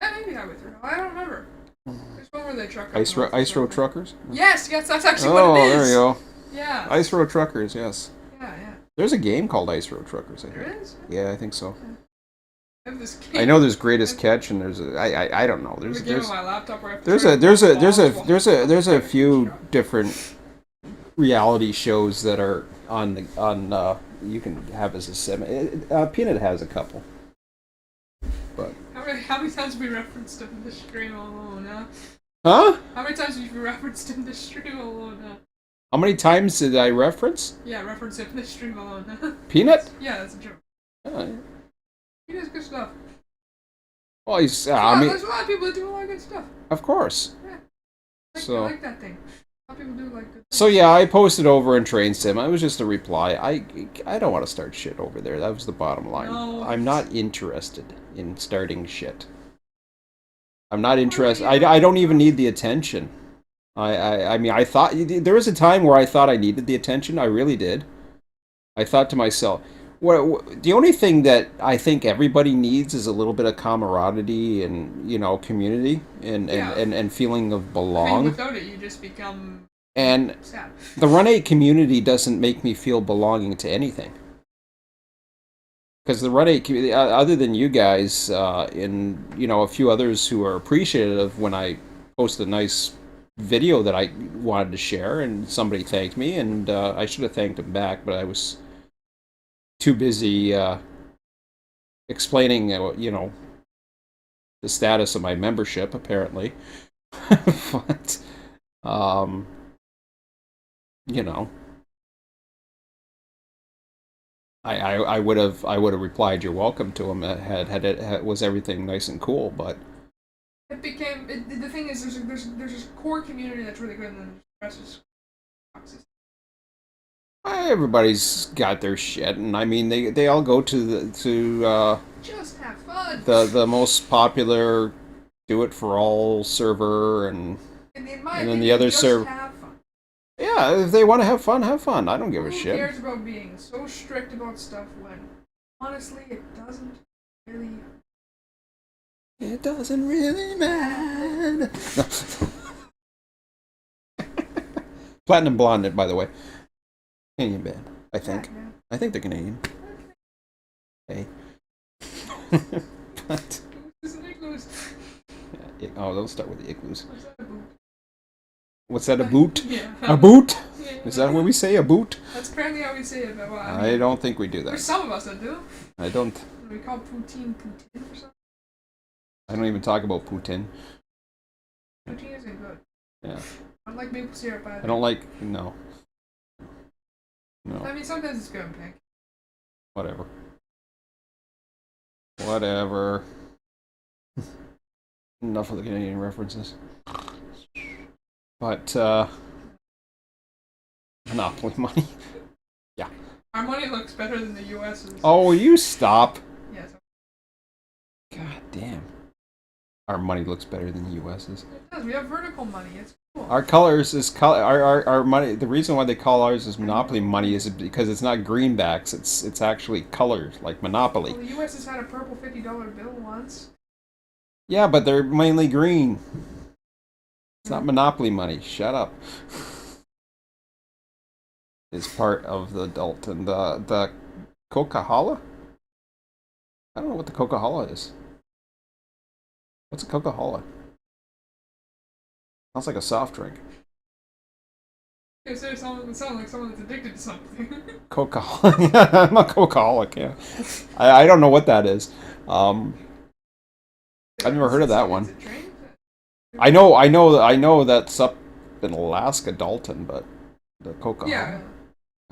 Yeah, maybe Highway Through Hell. I don't remember. There's one where they truck. up Ice north. Road Truckers. Yes, that's actually Oh, what it is. there you go. Yeah. Ice Road Truckers. Yes. Yeah. There's a game called Ice Road Truckers. I think. There is. Yeah, I think so. I have this game. I know there's Greatest Catch and there's I don't know. I have a game There's on my laptop where I have to there's try a to there's a block there's balls a while- there's a few different reality shows that are on you can have as a sim. Peanut has a couple. But How many times have we referenced him in the stream alone, huh? huh? How many times have you referenced him in the stream alone, huh? How many times did I reference Yeah, reference him in the stream alone, huh? Peanut? Yeah, that's a joke. He does good stuff. Well, he's There's a lot of people that do a lot of good stuff. of course. I So like that thing. A lot of people do like good So yeah, I posted over in Train Sim. It was just a reply. I don't want to start shit over there. That was the bottom line. No. I'm not interested in starting shit. I'm not interested. either. I don't even need the attention. I mean, I thought there was a time where I thought I needed the attention. I really did. I thought to myself, the only thing that I think everybody needs is a little bit of camaraderie and community Yeah. and feeling of I mean, belong. without it, you just become And sad. the Run 8 community doesn't make me feel belonging to anything. Because the Run 8 community, other than you guys and a few others who are appreciative when I post a nice video that I wanted to share, and somebody thanked me, and I should have thanked them back, but I was too busy explaining, the status of my membership, apparently. But, um, you know, I would have replied, "You're welcome" to him. Was everything nice and cool, but It became the thing is there's this core community that's really good, and then the rest is toxic. everybody's got their shit, and I mean they all go to Just have fun. the most popular do it for all server, and And in and my then opinion, the other just server. have fun. Yeah, if they want to have fun, have fun. I don't give a Who shit. cares about being so strict about stuff when honestly it doesn't really. It doesn't really matter. Platinum Blonde, by the way, Canadian band. I think. Yeah, I think they're Canadian. Hey. But This is Igloos. oh, they'll start with the igloos. What's that about? What's that? A boot? Yeah. A boot? Yeah. Is that what we say? A boot? That's apparently how we say it, but well, I don't think we do there's that. some of us that do. I don't. We call poutine poutine or something. I don't even talk about Putin. Poutine isn't good. Yeah. I don't like maple syrup either. I don't like. No. No. I mean, sometimes it's good, Pink. Whatever. Whatever. Enough of the Canadian references. But, Monopoly money. Our money looks better than the U.S.'s. Oh, you stop. Yes. God damn. Our money looks better than the US's. It does. We have vertical money. It's cool. Our colors is color. Our money. The reason why they call ours is Monopoly money is because it's not greenbacks. It's actually colors like Monopoly. Well, the U.S. has had a purple $50 bill once. Yeah, but they're mainly green. It's not Monopoly money. Shut up. Is part of the adult and the Coca-Cola. I don't know what the Coca-Cola is. What's a Coca-Cola? Sounds like a soft drink. It sounds like someone that's addicted to something. Coca-Cola. I'm a Coca-Holic, yeah. I don't know what that is. I've never heard of that one. Is it train? I know that's up in Alaska, Dalton, but the Coca-Cola. Yeah.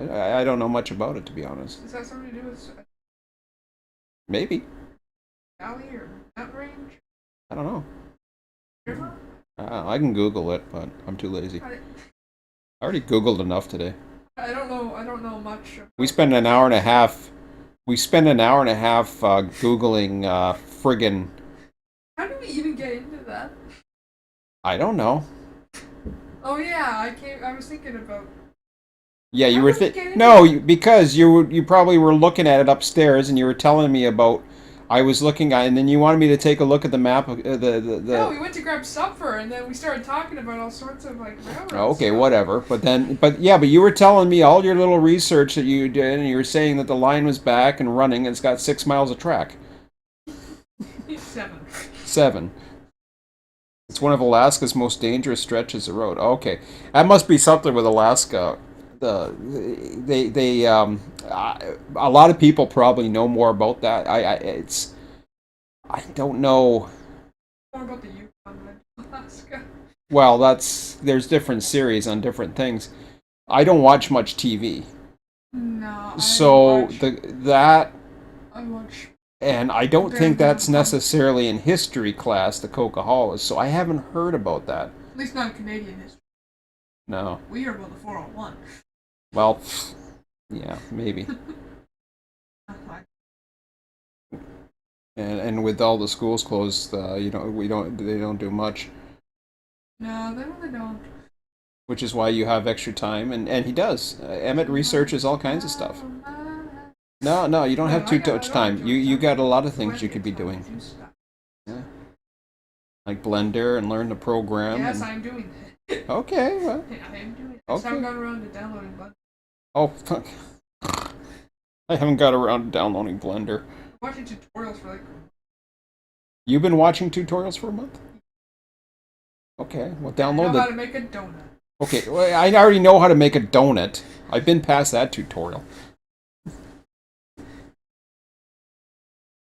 I don't know much about it, to be honest. Does that have something to do with Maybe. valley or mountain range? I don't know. River? I can Google it, but I'm too lazy. I already Googled enough today. don't know. I don't know much. We spend an hour and a half. Googling friggin'. How do we even get into that? I don't know. Oh yeah, I was thinking about. Yeah, you How were did we get into no, because you probably were looking at it upstairs, and you were telling me about. I was looking at, and then you wanted me to take a look at the map of the. No, we went to grab supper, and then we started talking about all sorts of like railroad Oh, okay, stuff. whatever. But you were telling me all your little research that you did, and you were saying that the line was back and running, and it's got 6 miles of track. 7. 7. It's one of Alaska's most dangerous stretches of road. Okay, that must be something with Alaska. A lot of people probably know more about that. I don't know. More about the Yukon than Alaska. Well, there's different series on different things. I don't watch much TV, No. so I watch. and I don't Very think that's good. necessarily in history class, the Coca-Cola. So I haven't heard about that. At least not Canadian history. No. We hear about the 401. Well, yeah, maybe. And with all the schools closed, they don't do much, No, they really don't. which is why you have extra time, and he does. Emmett researches all kinds of stuff. No, no, you don't have too much time. You got a lot of things you could be doing. Yeah. Like Blender and learn the program. Yes, and... I'm doing that. Okay, well. Yeah, I am doing it. I just haven't gotten around to downloading Blender. Oh, fuck. I haven't got around to downloading Blender. I'm watching tutorials for like. You've been watching tutorials for a month? Okay, well, download I know how to make a donut. Okay, well, I already know how to make a donut. I've been past that tutorial.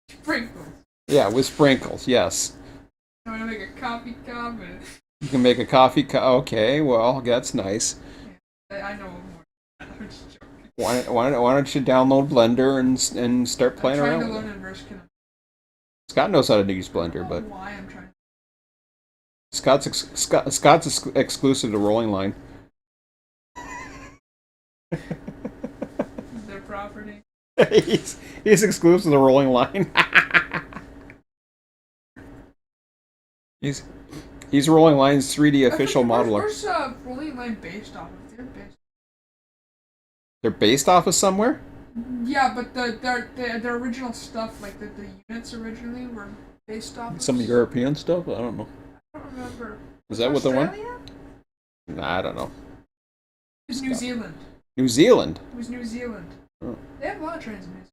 Sprinkles. Yeah, with sprinkles, yes. I'm gonna make a coffee cup. And... You can make a coffee cup. Okay, well, that's nice. Yeah, I know more. I'm just joking. Why don't you download Blender and start playing around with it? I'm trying to learn inverse connection. Scott knows how to use Blender, I don't but know why I'm trying. Scott's exclusive to Rolling Line. Their property. he's exclusive to Rolling Line. He's Rolling Line's 3D official modeler. Where's Rolling Line based off of? They're based off of somewhere? Yeah, but their original stuff, like the units originally were based off of Some European stuff? I don't know. I don't remember. Is that what the one? Nah, I don't know. It was New Zealand. New Zealand? It was New Zealand. Oh. They have a lot of trains in New Zealand.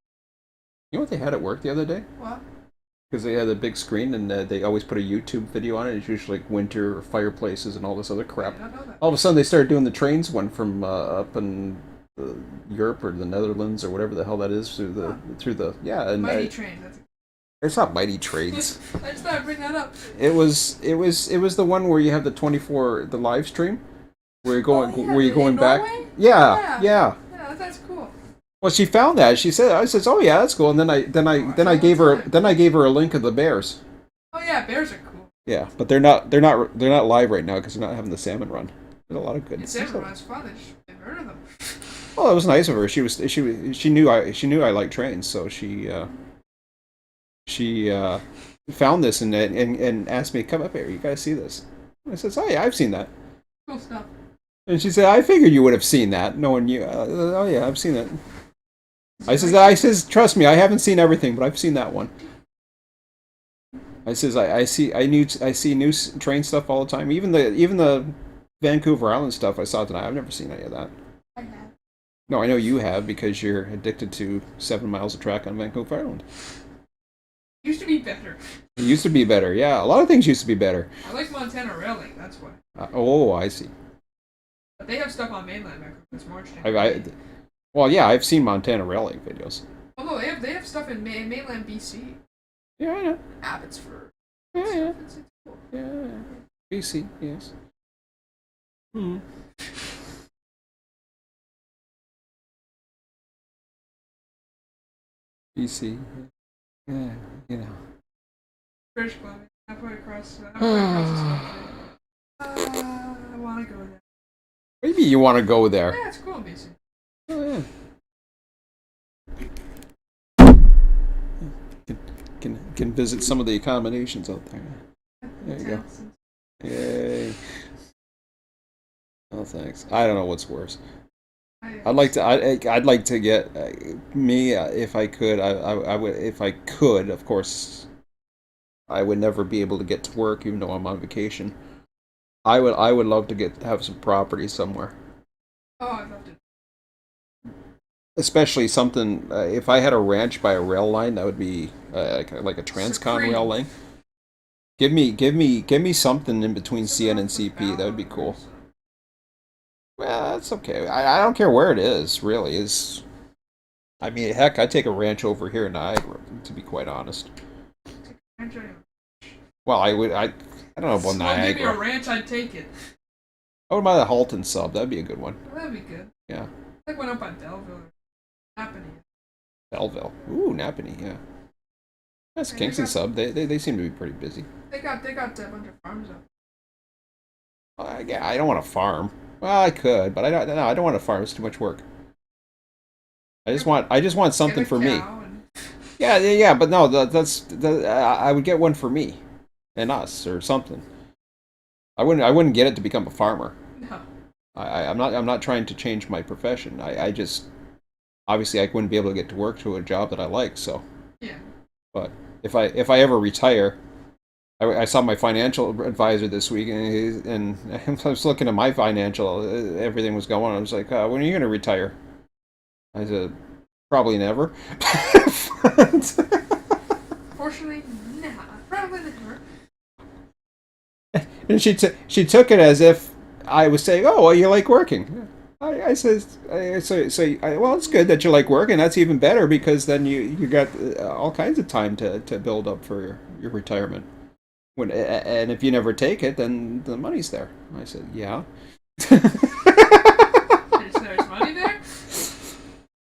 You know what they had at work the other day? What? Because they had a big screen and they always put a YouTube video on it. It's usually like winter fireplaces and all this other crap. I don't know that. All of a sudden they started doing the trains one from up in Europe or the Netherlands or whatever the hell that is through the yeah. And Mighty Train. That's it's not Mighty Trains. I just thought I'd bring that up. It was the one where you have the live stream where you're going back. Norway? Yeah. Yeah, that's cool. Well, she found that. She said, "I says, oh yeah, that's cool." And then I gave her a link of the bears. Oh yeah, bears are cool. Yeah, but they're not live right now because they're not having the salmon run. There's a lot of good. Salmon run's fun. They've heard of them. Well, it was nice of her. She knew I liked trains, so she found this and asked me to come up here. You guys see this? I said, oh yeah, I've seen that. Cool stuff. And she said, I figured you would have seen that, knowing you. Oh yeah, I've seen it. I says, trust me, I haven't seen everything, but I've seen that one. I says, I see new train stuff all the time. Even the Vancouver Island stuff I saw tonight. I've never seen any of that. I have. No, I know you have because you're addicted to 7 miles of track on Vancouver Island. Used to be better. It used to be better, yeah. A lot of things used to be better. I like Montana Railing, that's why. Oh, I see. But they have stuff on mainland Vancouver. It's more interesting. Well, yeah, I've seen Montana Railing videos. Oh no, they have stuff in mainland BC. Yeah, I know. Abbotsford. Yeah. It's cool. Yeah. BC, yes. Hmm. BC. Yeah, you know. British Columbia. Halfway across the country. I want to go there. Maybe you want to go there. Yeah, it's cool in BC. Oh, yeah. Can visit some of the accommodations out there. There you go. Yay. Oh, thanks. I don't know what's worse. I'd like to get me if I could. I would if I could. Of course, I would never be able to get to work, even though I'm on vacation. I would love to have some property somewhere. Oh, I'd love to. Especially something. If I had a ranch by a rail line, that would be like a Transcon rail line. Give me something in between CN and CP. That would be cool. Well, that's okay. I don't care where it is, really. I mean, heck, I'd take a ranch over here in Niagara, to be quite honest. Well, I don't know about Niagara. Give me a ranch, I'd take it. What about the Halton sub? That'd be a good one. That'd be good. Yeah. I went up on Delville. Napanee. Belleville. Ooh, Napanee, yeah. That's Kingston sub. They seem to be pretty busy. They got a bunch of farms up. I don't want to farm. Well, I could, but I don't want to farm. It's too much work. I just want something for me. yeah, but no, I would get one for me and us or something. I wouldn't get it to become a farmer. No. I'm not trying to change my profession. I just obviously I wouldn't be able to get to work to a job that I like. So, Yeah. but if I ever retire, I saw my financial advisor this week, and I was looking at my financial, everything was going. I was like, when are you going to retire? I said, probably never. Fortunately, nah. Probably never. And she took it as if I was saying, "Oh, well, you like working." I said, well, it's good that you like working. That's even better because then you got all kinds of time to build up for your retirement. And if you never take it, then the money's there. I said, yeah. There's money there?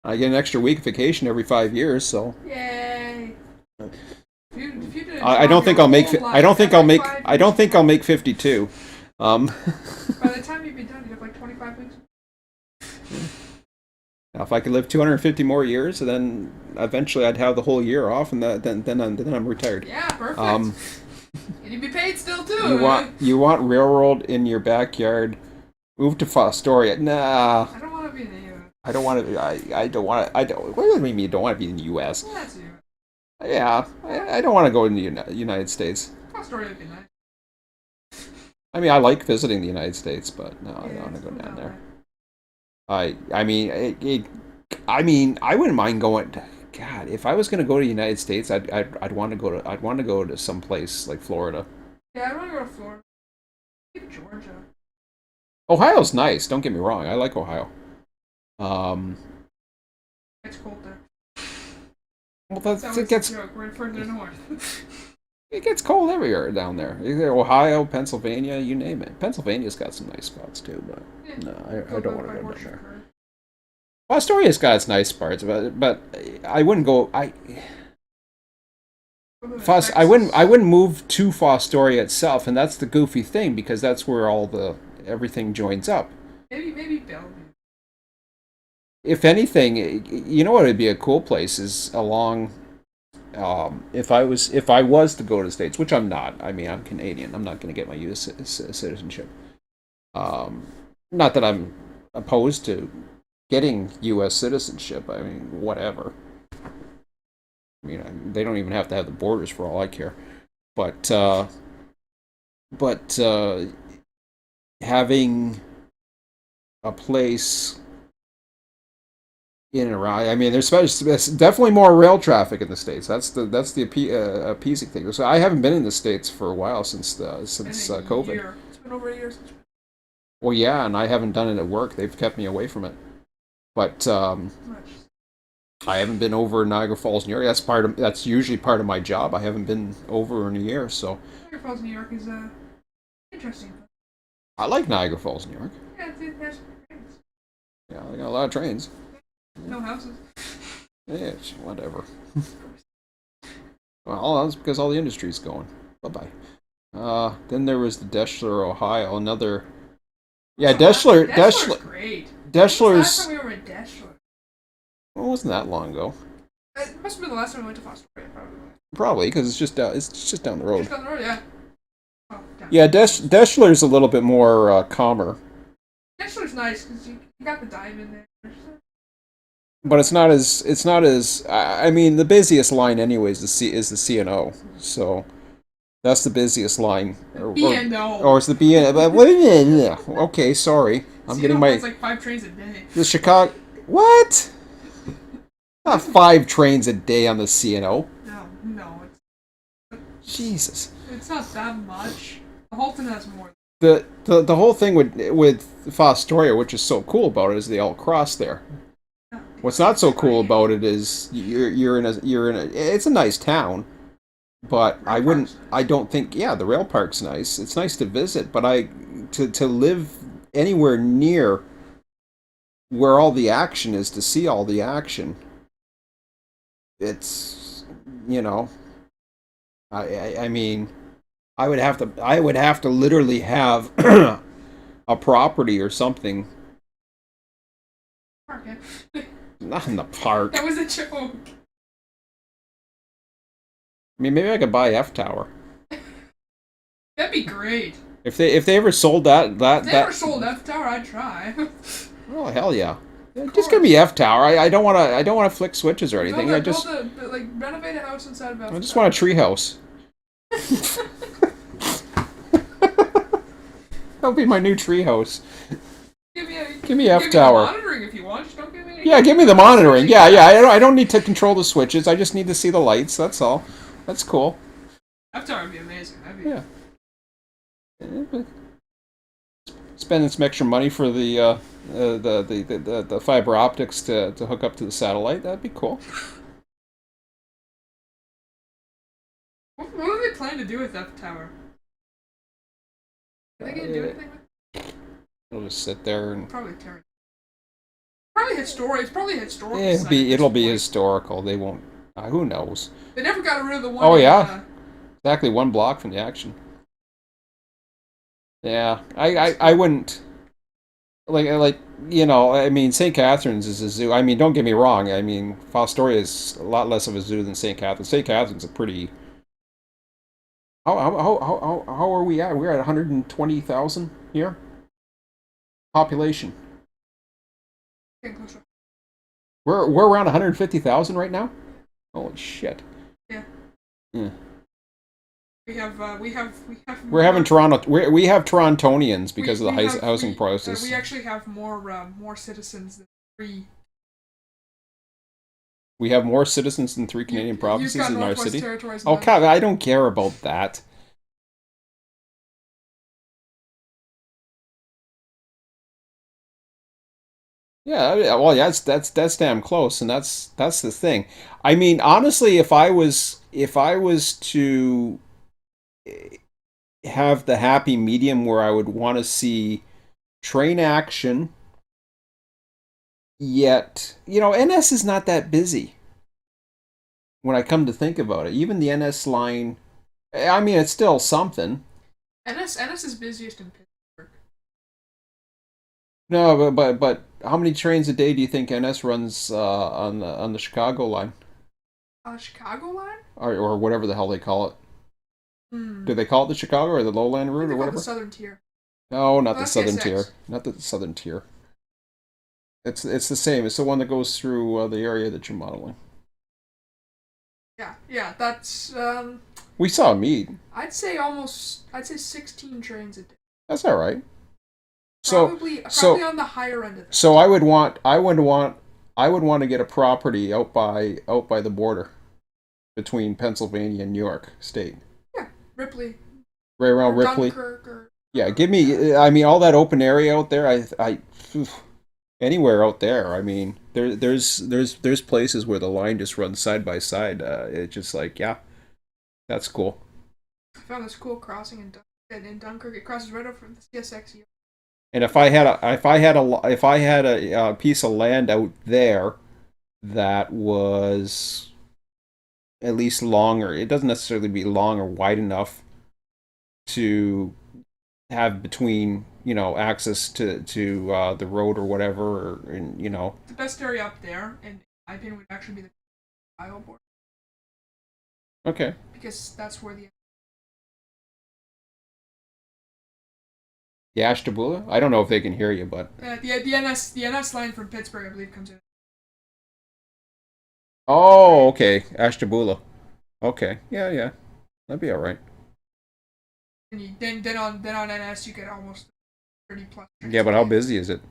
I get an extra week vacation every 5 years, so Yay! If you did a I job don't think your I'll make. whole I don't life, think every I'll make. 5 I don't years think you I'll make 52. Um, By the time you'd be done, you have like 25 weeks. Now, if I could live 250 more years, then eventually I'd have the whole year off, and then I'm retired. Yeah, perfect. Um, And you'd be paid still too. you want railroad in your backyard? Move to Fostoria. Nah, I don't want to be in the U.S. I don't want to. I don't want to. I don't. What do you mean you don't want to be in the U.S.? Well, that's you. Yeah, I don't want to go in the United States. Story would be nice. I mean, I like visiting the United States, but no, I Yeah, don't want to go it's down not there. bad. I wouldn't mind going. God, if I was going to go to the United States, I'd want to go to some place like Florida. Yeah, I want to go to Florida. Maybe Georgia. Ohio's nice. Don't get me wrong. I like Ohio. Um, It's cold there. well, That it was gets a joke. We're further north. it gets cold everywhere down there. Either Ohio, Pennsylvania, you name it. Pennsylvania's got some nice spots too, but Yeah. no, I don't want to go down there. There. Astoria's got its nice parts, but I wouldn't go. I wouldn't move to Fostoria itself, and that's the goofy thing because that's where everything joins up. Maybe Bellevue. If anything, you know what would be a cool place is along. If I was to go to the States, which I'm not. I mean, I'm Canadian. I'm not going to get my U.S. citizenship. Not that I'm opposed to getting U.S. citizenship. I mean, whatever. I mean, they don't even have to have the borders for all I care. But having a place in and around. I mean, there's definitely more rail traffic in the States. That's the appeasing thing. So I haven't been in the States for a while since COVID. Year. It's been over a year since. Well, yeah, and I haven't done it at work. They've kept me away from it. But Much. I haven't been over Niagara Falls, New York. That's usually part of my job. I haven't been over in a year, so Niagara Falls, New York is interesting. I like Niagara Falls, New York. Yeah, there's trains. Yeah, they got a lot of trains. No houses. Yeah, whatever. Well, that's because all the industry's going. Bye bye. Then there was the Deschler, Ohio. Another. Yeah, Deschler's great. Deschler's. Last time we were in Deschler. Well, it wasn't that long ago. It must have been the last time we went to Fostoria, probably. Probably because it's just down. It's just down the road. Just down the road, yeah. Oh, Yeah, Deschler's a little bit more calmer, Deschler's nice because you got the diamond there. but it's not as. I mean, the busiest line, anyways, is the C&O. So that's the busiest line. Or it's the B&O. Okay, sorry. I'm getting my. It's like 5 trains a day. The Chicago. What? Not 5 trains a day on the C&O. No, Jesus. it's not that much. The Halton has more. The whole thing with Fostoria, which is so cool about it, is they all cross there. What's not so cool about it is you're in a it's a nice town, but I don't think the rail park's nice. It's nice to visit, but to live anywhere near where all the action is, to see all the action, it's I mean I would have to literally have a property or something. Park it. Not in the park. That was a joke. I mean, maybe I could buy F Tower. That'd be great. If they ever sold If they ever sold F Tower, I'd try. oh hell yeah. Yeah, Of just give course. me F Tower. I don't want to. I don't want to flick switches or anything. I just like renovate a house inside of F Tower. I just want a tree house. That'll be my new tree house. Give me F Tower. Monitoring if you want. Just don't give me. Yeah, give me the monitoring. Yeah, yeah. I don't need to control the switches. I just need to see the lights. That's all. That's cool. F Tower would be amazing. That'd be. Yeah. Spending some extra money for the fiber optics to hook up to the satellite. That'd be cool. What do they plan to do with F Tower? Are they gonna do anything with it? It'll just sit there and Probably tear it. Probably historic. It's probably a historical. it'll be historical. They won't. Who knows? They never got rid of the one. Oh yeah, exactly 1 block from the action. Yeah, I wouldn't like you know. I mean, St. Catharines is a zoo. I mean, don't get me wrong. I mean, Fostoria is a lot less of a zoo than St. Catharines. St. Catharines is a pretty. How are we at? We're at 120,000 here. Population. We're around 150,000 right now. Holy shit. Yeah. Yeah. We have We're having Toronto. We have Torontonians because of the housing we prices. actually have more citizens than 3. We have more citizens than 3 Canadian provinces You've got in our Northwest city. Territories. Oh, God, I don't care about that. Yeah, well, yeah, that's damn close, and that's the thing. I mean, honestly, if I was to have the happy medium where I would want to see train action, yet NS is not that busy. When I come to think about it, even the NS line, I mean, it's still something. NS is busiest in Pittsburgh. No, but how many trains a day do you think NS runs on the Chicago line, Chicago line? or whatever the hell they call it? Hmm. Do they call it the Chicago or the Lowland I route think or they call it whatever? the Southern Tier. No, not Oh, the that's Southern CSX. tier. Not the Southern tier. It's the same. It's the one that goes through the area that you're modeling. Yeah, that's We saw Mead. I'd say 16 trains a day. That's all right. So Probably so on the higher end of it. so I would want to get a property out by the border between Pennsylvania and New York State, Yeah, Ripley. right around Or Ripley. Dunkirk or Yeah, give me. I mean, all that open area out there. Anywhere out there. I mean, there's places where the line just runs side by side. It's just like, yeah, that's cool. I found this cool crossing in Dunkirk. It crosses right over from the CSX. And if I had a piece of land out there that was at least longer, it doesn't necessarily be long or wide enough to have between access to the road or whatever, and The best area up there, in my opinion, would actually be the Iowa border okay. because that's where the The Ashtabula. I don't know if they can hear you, but the NS line from Pittsburgh, I believe, comes in. oh, okay, Ashtabula. Okay, yeah, that'd be all right. And then on NS you get almost 30 plus. trains Yeah, but a how day. busy is it?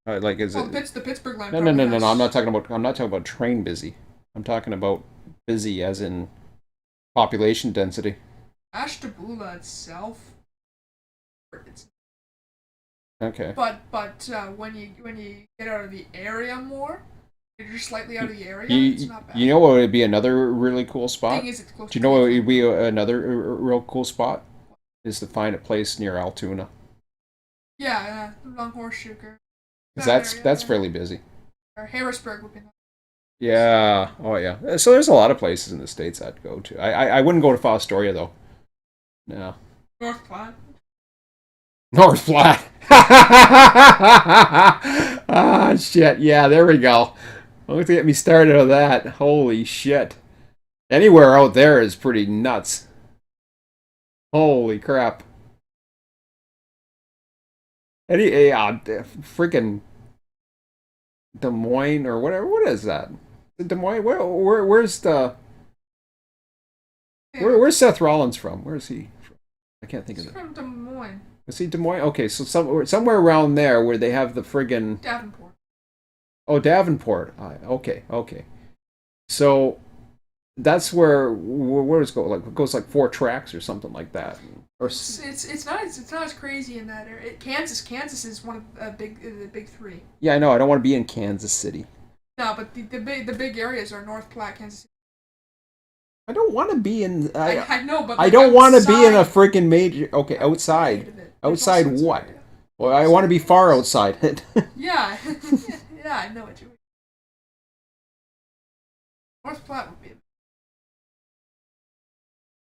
Like, is Well, it? the Pittsburgh line. No. probably I'm has- not talking about. I'm not talking about train busy. I'm talking about busy as in population density. Ashtabula itself. It's, Okay. but when you get out of the area more, you're just slightly out of the area. It's not bad. You know what would be another really cool spot? Thing is, it's close. Do you know what would be another real cool spot? Is to find a place near Altoona. Yeah, Long Horseshoe. 'Cause That that's area, fairly busy. Or Harrisburg would be nice. Yeah. Oh yeah. So there's a lot of places in the States I'd go to. I wouldn't go to Fostoria though. No. North Platte. North Platte. Ah, shit. Yeah, there we go. Don't get me started on that. Holy shit. Anywhere out there is pretty nuts. Holy crap. Freaking Des Moines or whatever. What is that? Des Moines? Where's the... Yeah, Where's Seth Rollins from? Where is he from? I can't think of he's it. from Des Moines. Is he Des Moines? Okay, so somewhere around there where they have the friggin... Davenport. Oh, Davenport. Okay. So that's where it's go like it goes like 4 tracks or something like that. Or It's not as crazy in that area. Kansas is one of the big three. yeah, I know. I don't want to be in Kansas City. No, but the big areas are North Platte, Kansas City. I don't want to be in. I know, but I like don't want to be in a outside- freaking major. Okay, outside. Outside what? Well, I want to be far outside it. Yeah, yeah, I know what you mean. North Platte would be.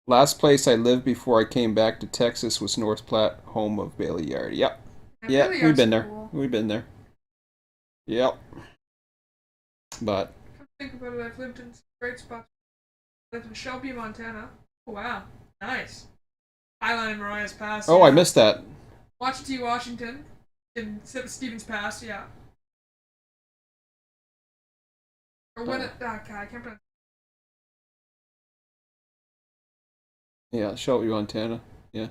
Last place I lived before I came back to Texas was North Platte, home of Bailey Yard. Yep. Yeah, Really we've are been there. cool. We've been there. Yep. But Think about it. I've lived in some great spots. I lived in Shelby, Montana. Oh, wow, nice. Highline and Mariah's Pass. oh, yeah. I missed that. Washington, Washington, in Stevens Pass. Yeah. Or when it? God, I can't pronounce. Yeah, Shelby, Montana. Yeah.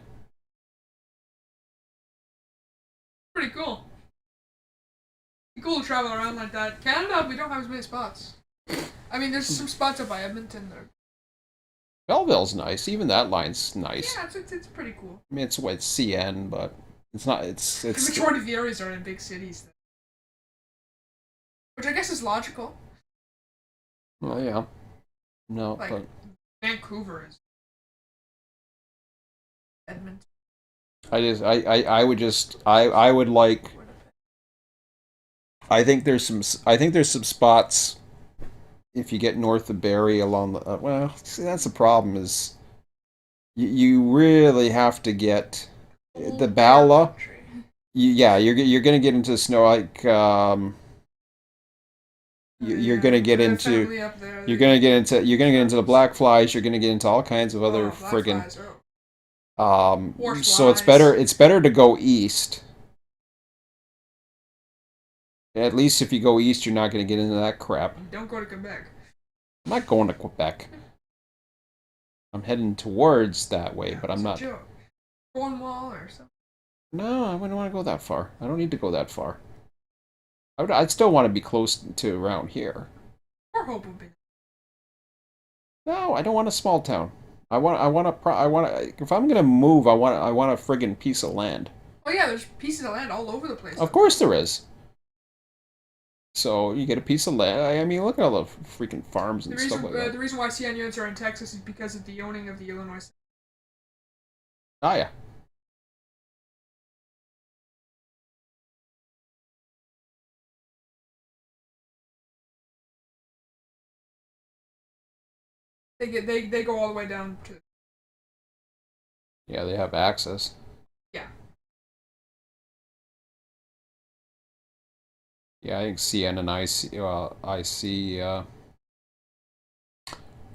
Pretty cool. Cool to travel around like that. Canada, we don't have as many spots. I mean, there's some spots up by Edmonton that are. Belleville's nice. Even that line's nice. Yeah, it's pretty cool. I mean, it's CN, but it's not. The It's. majority of the areas are in big cities, which I guess is logical. Well, yeah. No, Like- but Vancouver is. Edmonton. I would like. I think there's some spots. If you get north of Barrie along the well, see that's the problem is. You really have to get the Bala. You're gonna get into snow like you're gonna get into you're gonna get into the black flies. You're gonna get into all kinds of other friggin' Horse so flies. it's better to go east. At least if you go east, you're not gonna get into that crap. Don't go to Quebec. I'm not going to Quebec. I'm heading towards that way, but I'm not. Joke. Cornwall or something. No, I wouldn't want to go that far. I don't need to go that far. I'd still want to be close to around here. Or Hope would be. No, I don't want a small town. I want if I'm gonna move, I want a friggin' piece of land. Oh yeah, there's pieces of land all over the place. Of course there is. So you get a piece of land. I mean, look at all the freaking farms and stuff like that. The reason why CN units are in Texas is because of the owning of the Illinois. Ah, yeah. They go all the way down to. Yeah, they have access. Yeah. Yeah, I think CN and IC.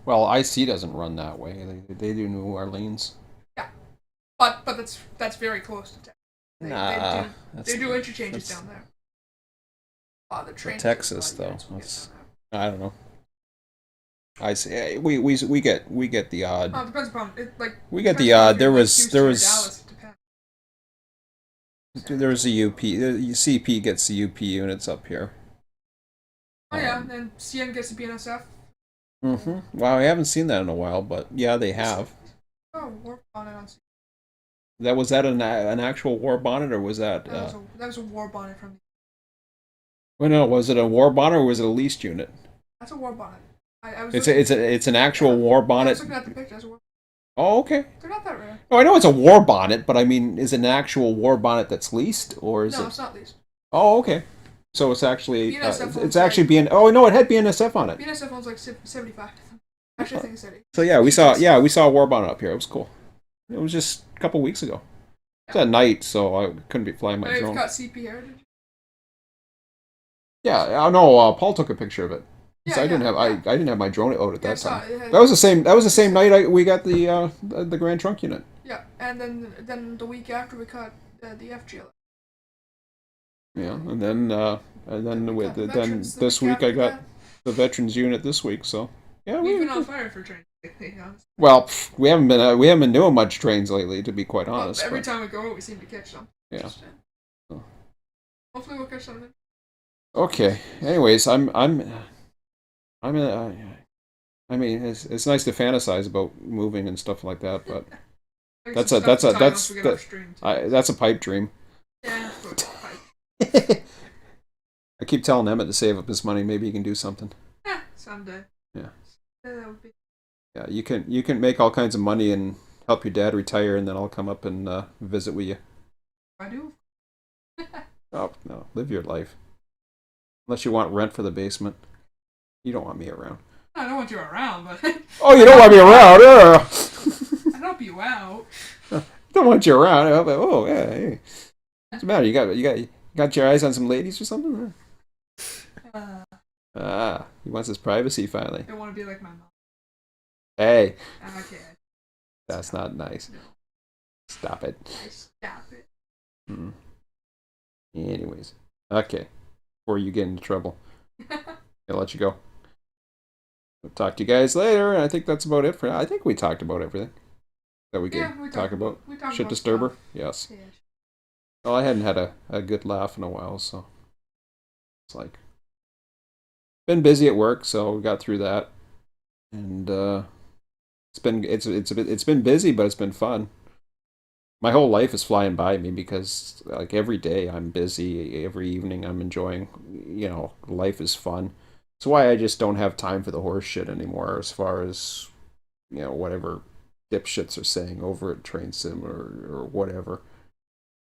Well, IC doesn't run that way. They do New Orleans. Yeah, but that's very close to Texas. Nah, They do interchanges down there. The train. Texas though. I don't know. I see. We get the odd. Oh, depends upon it. Like We get depends the upon odd. if There you're, like, was Houston there or was Dallas, it depends. there was a UP. The CP gets the UP units up here. Oh yeah, and CN gets the BNSF. Mm-hmm. Wow, I haven't seen that in a while, but yeah, they have. Oh, war bonnet on CN. Was that an actual war bonnet or was that? That was a war bonnet from. Well, no, was it a war bonnet or was it a leased unit? That's a war bonnet. I was. It's an actual war I bonnet. was looking at the picture. That's a war. Oh, okay. They're not that rare. Oh, I know it's a war bonnet, but I mean, is it an actual war bonnet that's leased or is No, it? it's not leased. Oh, okay. So it's actually BNSF it's owns actually being. Oh no, it had BNSF on it. BNSF owns like 75. Actually, I think it's 70. So yeah, we saw a war bonnet up here. It was cool. It was just a couple weeks ago. It's at night, so I couldn't be flying my You've drone. got CP Heritage. Yeah, I know. Paul took a picture of it. 'Cause Yeah, I didn't yeah, have yeah. I didn't have my drone out at Yeah, I that saw time. it. That was the same. That was the same night we got the Grand Trunk unit. Yeah, and then the week after we caught the FGL. Yeah, and Then then we with got the then veterans the this week week I after got that. the veterans unit this week. So yeah, We've been on fire for training lately, honestly. well, we haven't been doing much trains lately, to be quite Well, honest. every But time we go, we seem to catch them. yeah. Hopefully, we'll catch something. Okay. Anyways, I'm I mean, it's nice to fantasize about moving and stuff like that, but I got that's some a stuff that's to a tie once we get off that stream too. that's a pipe dream. Yeah, but pipe. I keep telling Emmett to save up his money. Maybe he can do something. Yeah, someday. Yeah. That would be. Yeah, you can make all kinds of money and help your dad retire, and then I'll come up and visit with you. I do. Oh no, live your life. Unless you want rent for the basement, you don't want me around. I don't want you around, but Oh, you don't want me around? I'd help you out. Don't want you around. Oh yeah, hey. What's the matter? You got your eyes on some ladies or something? He wants his privacy finally. I don't want to be like my mom. Hey, Okay. that's not nice. No. Stop it. Stop it. Hmm. Anyways, okay. Before you get into trouble, I'll let you go. I'll talk to you guys later. And I think that's about it for now. I think we talked about everything that we could talk about. We talked Shit about disturber? stuff. Yes. Yeah. Well, I hadn't had a good laugh in a while, so it's like been busy at work, so we got through that, and it's been busy, but it's been fun. My whole life is flying by me because like every day I'm busy, every evening I'm enjoying, life is fun. That's why I just don't have time for the horse shit anymore as far as, whatever dipshits are saying over at Train Sim or whatever.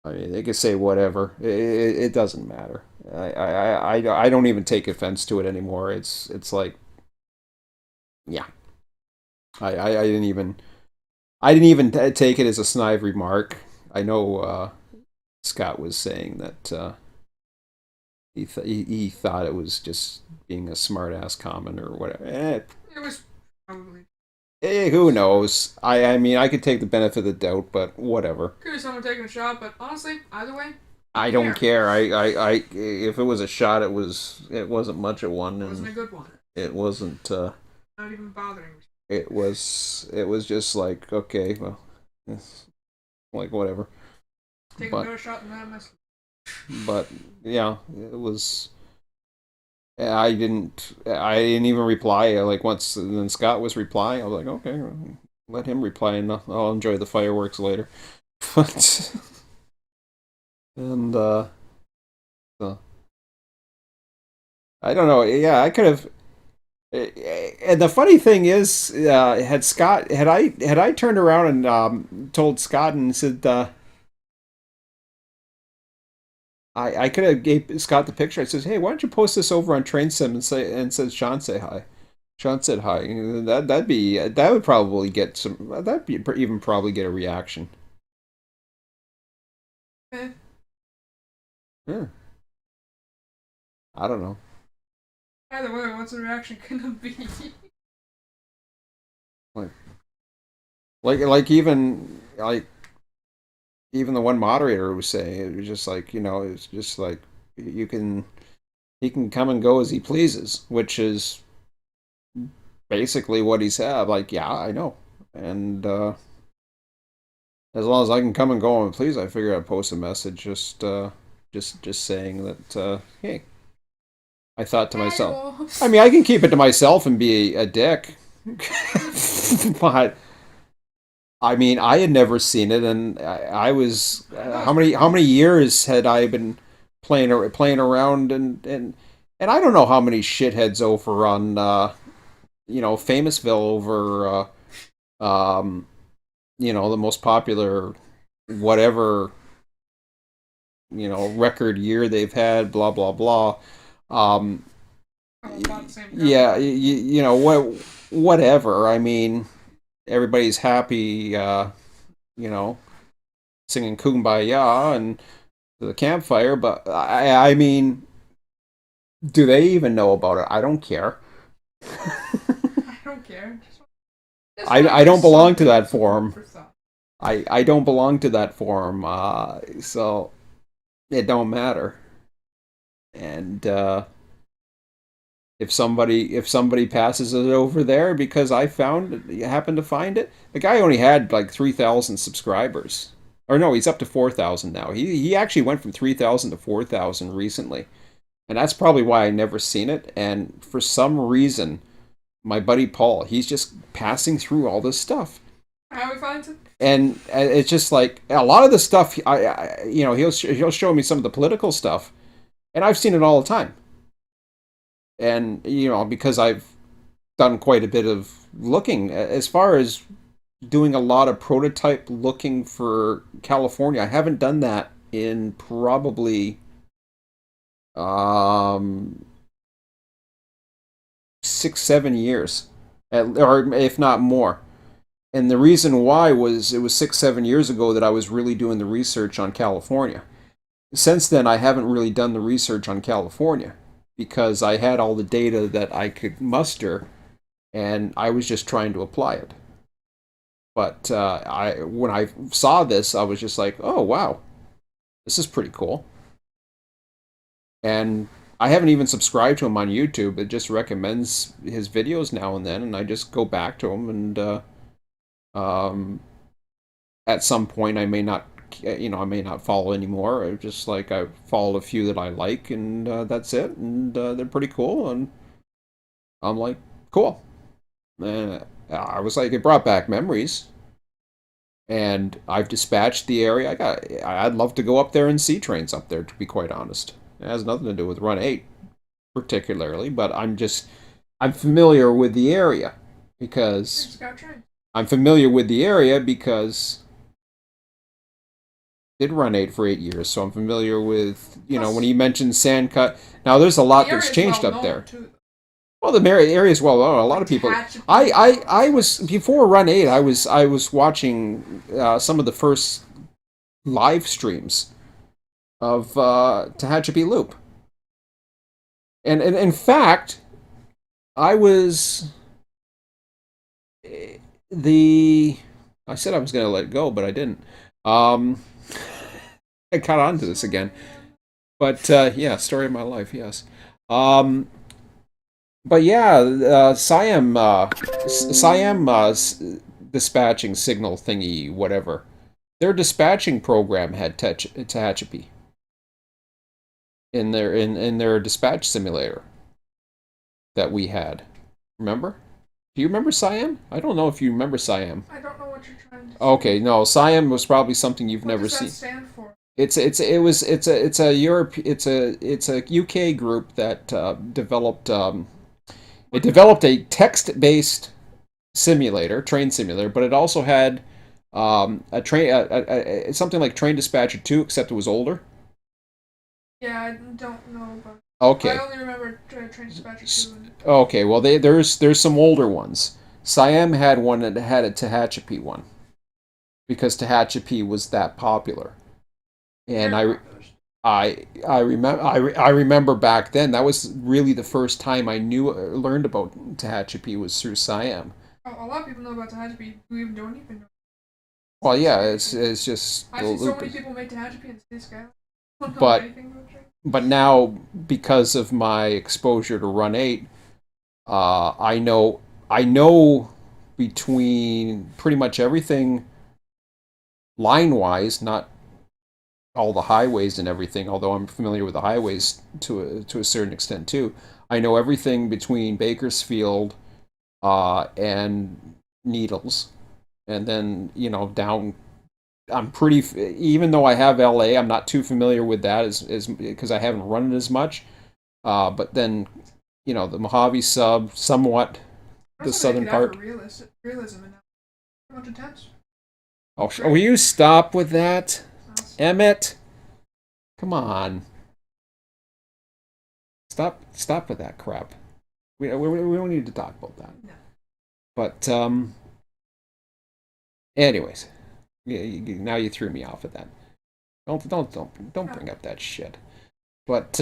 I mean, they can say whatever. It doesn't matter. I don't even take offense to it anymore. It's like, yeah. I didn't even take it as a snide remark. I know Scott was saying that he thought it was just being a smart ass comment or whatever. It was probably. Who knows? I mean, I could take the benefit of the doubt, but whatever. Could be someone taking a shot, but honestly, either way. I don't care. If it was a shot, it wasn't much of one. It wasn't a good one. It wasn't. Not even bothering me. It was just like, okay, well, it's like whatever. Take another shot and that mess. But yeah, it was. I didn't even reply. Like once then Scott was replying, I was like, okay, let him reply, and I'll enjoy the fireworks later. But and so, I don't know. Yeah, I could have. And the funny thing is, had I turned around and told Scott and said, I could have gave Scott the picture. I says, hey, why don't you post this over on Train Sim and says Sean say hi. Sean said hi. That would probably get some. That'd be even probably get a reaction. Eh. Yeah. I don't know. Either way, what's the reaction gonna be? Even the one moderator was saying it was just like it's just like he can come and go as he pleases, which is basically what he said. Like, yeah, I know, and as long as I can come and go and please, I figure I'd post a message just saying that hey, I thought to myself. I mean, I can keep it to myself and be a dick, but I mean, I had never seen it, and I was how many years had I been playing around, and I don't know how many shitheads over on Famousville over the most popular whatever record year they've had, blah blah blah. Yeah, whatever. I mean, everybody's happy, singing "Kumbaya" and the campfire. But I mean, do they even know about it? I don't care. I don't care. Just I don't belong to that for forum. thought. I don't belong to that forum, so it don't matter. And if somebody passes it over there because I happened to find it, the guy only had like 3,000 subscribers, or no, he's up to 4,000 now. He actually went from 3,000 to 4,000 recently, and that's probably why I never seen it. And for some reason, my buddy Paul, he's just passing through all this stuff. How we find it? And it's just like a lot of the stuff he'll show me some of the political stuff, and I've seen it all the time. And because I've done quite a bit of looking as far as doing a lot of prototype looking for California. I haven't done that in probably um 6 7 years, or if not more. And the reason why was it was 6 7 years ago that I was really doing the research on California. Since then, I haven't really done the research on California because I had all the data that I could muster, and I was just trying to apply it. But when I saw this, I was just like, "Oh wow, this is pretty cool." And I haven't even subscribed to him on YouTube. It just recommends his videos now and then, and I just go back to him. And um, at some point, I may not follow anymore. I just like I followed a few that I like, and that's it. And they're pretty cool, and I'm like, cool. I was like, it brought back memories, and I've dispatched the area. I'd love to go up there and see trains up there. To be quite honest, it has nothing to do with Run 8 particularly, but I'm familiar with the area because I'm familiar with the area because did Run 8 for 8 years, so I'm familiar with when he mentioned Sandcut. Now there's a lot that's changed up there. Well, the area is well known. A lot of people. I was before Run 8. I was watching some of the first live streams of Tehachapi Loop, and in fact, I was the. I said I was going to let it go, but I didn't. I caught on to this again, but yeah, story of my life. Yes. But yeah, Siam dispatching signal thingy, whatever. Their dispatching program had Tehachapi in their dispatch simulator that we had. Remember? Do you remember Siam? I don't know if you remember Siam. I don't know what you're trying to say. Okay, no, Siam was probably something you've never seen. What does that stand for? It's a UK group that developed it developed a text-based simulator, train simulator, but it also had a train, something like Train Dispatcher 2, except it was older. Yeah, I don't know about. Okay. I only remember Train Dispatcher 2. Okay, well there's some older ones. Siam had one that had a Tehachapi one because Tehachapi was that popular, and I remember back then that was really the first time I learned about Tehachapi was through Siam. A lot of people know about Tehachapi who even don't even know. Well, yeah, it's just. I've seen so many people make Tehachapi and stay Skyline. But now because of my exposure to Run 8, I know between pretty much everything line wise, not all the highways and everything, although I'm familiar with the highways to a certain extent too. I know everything between Bakersfield and Needles, and then down. I'm pretty. Even though I have LA, I'm not too familiar with that as because I haven't run it as much. But then the Mojave sub, somewhat the southern part. Realism and a bunch of temps. Oh, will you stop with that? Emmett, come on. Stop with that crap. We don't need to talk about that. No. But anyways, now you threw me off of that. Don't bring up that shit. But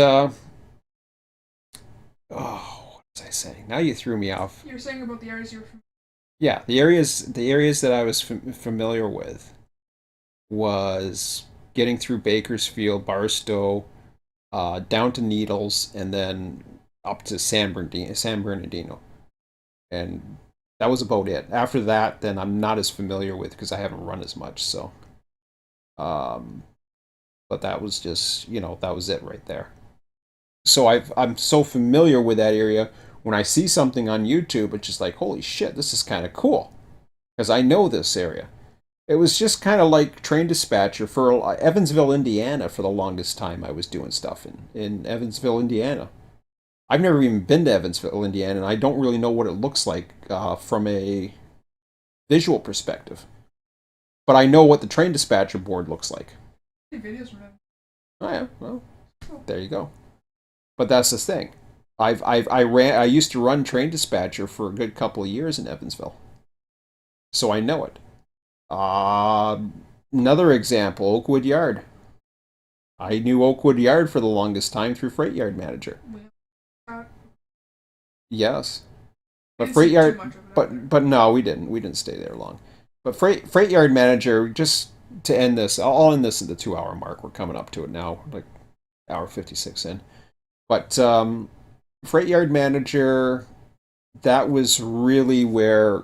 oh, was I saying? Now you threw me off. You were saying about the areas you were from. Yeah, the areas that I was familiar with was getting through Bakersfield, Barstow, down to Needles, and then up to San Bernardino, and that was about it. After that, then I'm not as familiar with because I haven't run as much. So, um, but that was just that was it right there. So I'm so familiar with that area. When I see something on YouTube, it's just like, holy shit, this is kind of cool because I know this area. It was just kind of like train dispatcher for Evansville, Indiana. For the longest time, I was doing stuff in Evansville, Indiana. I've never even been to Evansville, Indiana, and I don't really know what it looks like from a visual perspective. But I know what the train dispatcher board looks like. Videos were. Oh yeah, well, there you go. But that's the thing. I used to run train dispatcher for a good couple of years in Evansville, so I know it. Uh, Another example, Oakwood Yard. I knew Oakwood Yard for the longest time through Freight Yard Manager. Uh, Yes, we but didn't Freight see too Yard, much of it. but no, we didn't. We didn't stay there long. But Freight Yard Manager, just to end this, I'll end this at the 2 hour mark. We're coming up to it now, like hour 56 in. But Freight Yard Manager, that was really where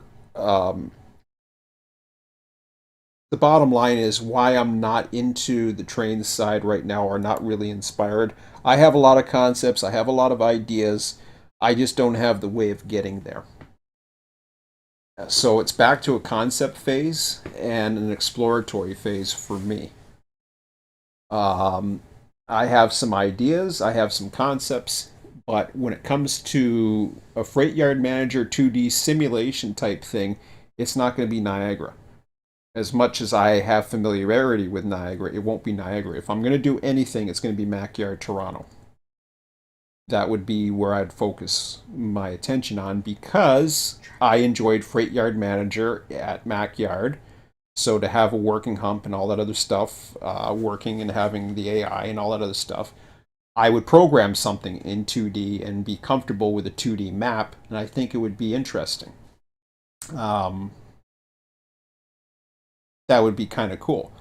the bottom line is why I'm not into the train side right now, or not really inspired. I have a lot of concepts, I have a lot of ideas, I just don't have the way of getting there. So it's back to a concept phase and an exploratory phase for me. Um, I have some ideas, I have some concepts, but when it comes to a freight yard manager 2D simulation type thing, it's not going to be Niagara. As much as I have familiarity with Niagara, it won't be Niagara. If I'm going to do anything, it's going to be Mackyard Toronto. That would be where I'd focus my attention on because I enjoyed Freight Yard Manager at Mackyard. So to have a working hump and all that other stuff, working and having the AI and all that other stuff, I would program something in 2D and be comfortable with a 2D map, and I think it would be interesting. Um, that would be kind of cool.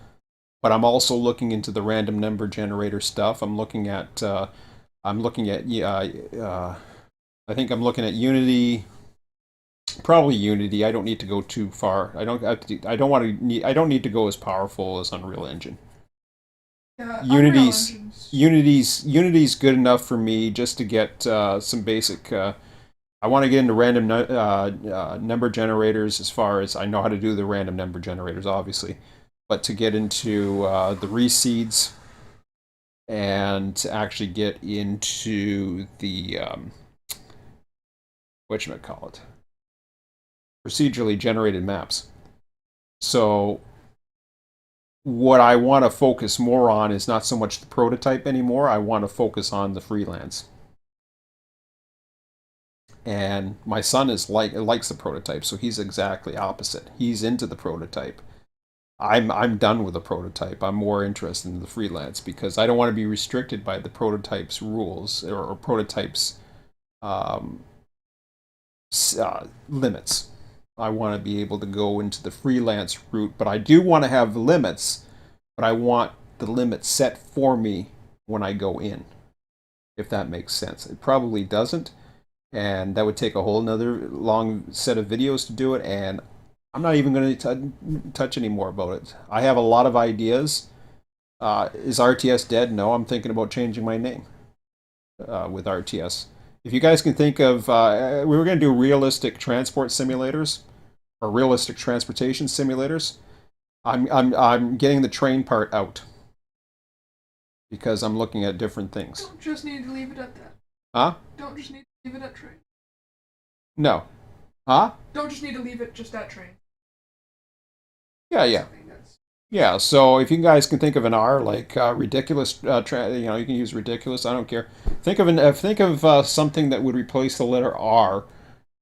But I'm also looking into the random number generator stuff. I'm looking at I think I'm looking at Unity, probably Unity. I don't need to go too far. I don't want to need I don't need to go as powerful as Unreal Engine. Yeah, Unreal Unity's Engines. Unity's good enough for me just to get some basic. I want to get into random number generators as far as I know how to do the random number generators, obviously, but to get into the reseeds and to actually get into the whatchamacallit, procedurally generated maps. So what I want to focus more on is not so much the prototype anymore. I want to focus on the freelance. And my son is likes the prototype, so he's exactly opposite. He's into the prototype. I'm done with the prototype. I'm more interested in the freelance because I don't want to be restricted by the prototype's rules or prototype's um, limits. I want to be able to go into the freelance route, but I do want to have limits, but I want the limits set for me when I go in, if that makes sense. It probably doesn't, and that would take a whole nother long set of videos to do it, and I'm not even going to touch any more about it. I have a lot of ideas. Is RTS dead? No, I'm thinking about changing my name with RTS. If you guys can think of, we were going to do realistic transport simulators or realistic transportation simulators. I'm getting the train part out because I'm looking at different things. Don't just need to leave it at that. Huh? Don't just need to leave it at train. No. Huh? Don't just need to leave it just at train. Yeah. Yeah, so if you guys can think of an R like ridiculous, you can use ridiculous. I don't care. Think of something that would replace the letter R,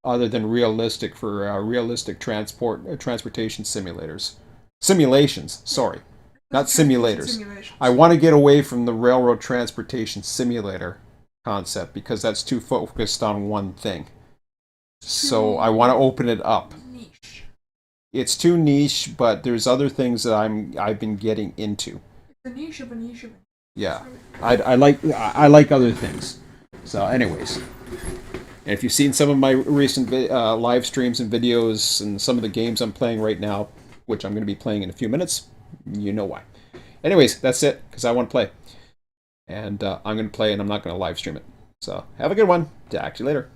other than realistic for realistic transportation simulations. Sorry, not simulators. I want to get away from the railroad transportation simulator concept because that's too focused on one thing. So I want to open it up. Niche. It's too niche, but there's other things that I've been getting into. It's a niche of a niche of a niche. Yeah, I like other things. So, anyways, and if you've seen some of my recent live streams and videos and some of the games I'm playing right now, which I'm going to be playing in a few minutes, you know why. Anyways, that's it because I want to play, and I'm going to play and I'm not going to live stream it. So, have a good one. Talk to you later.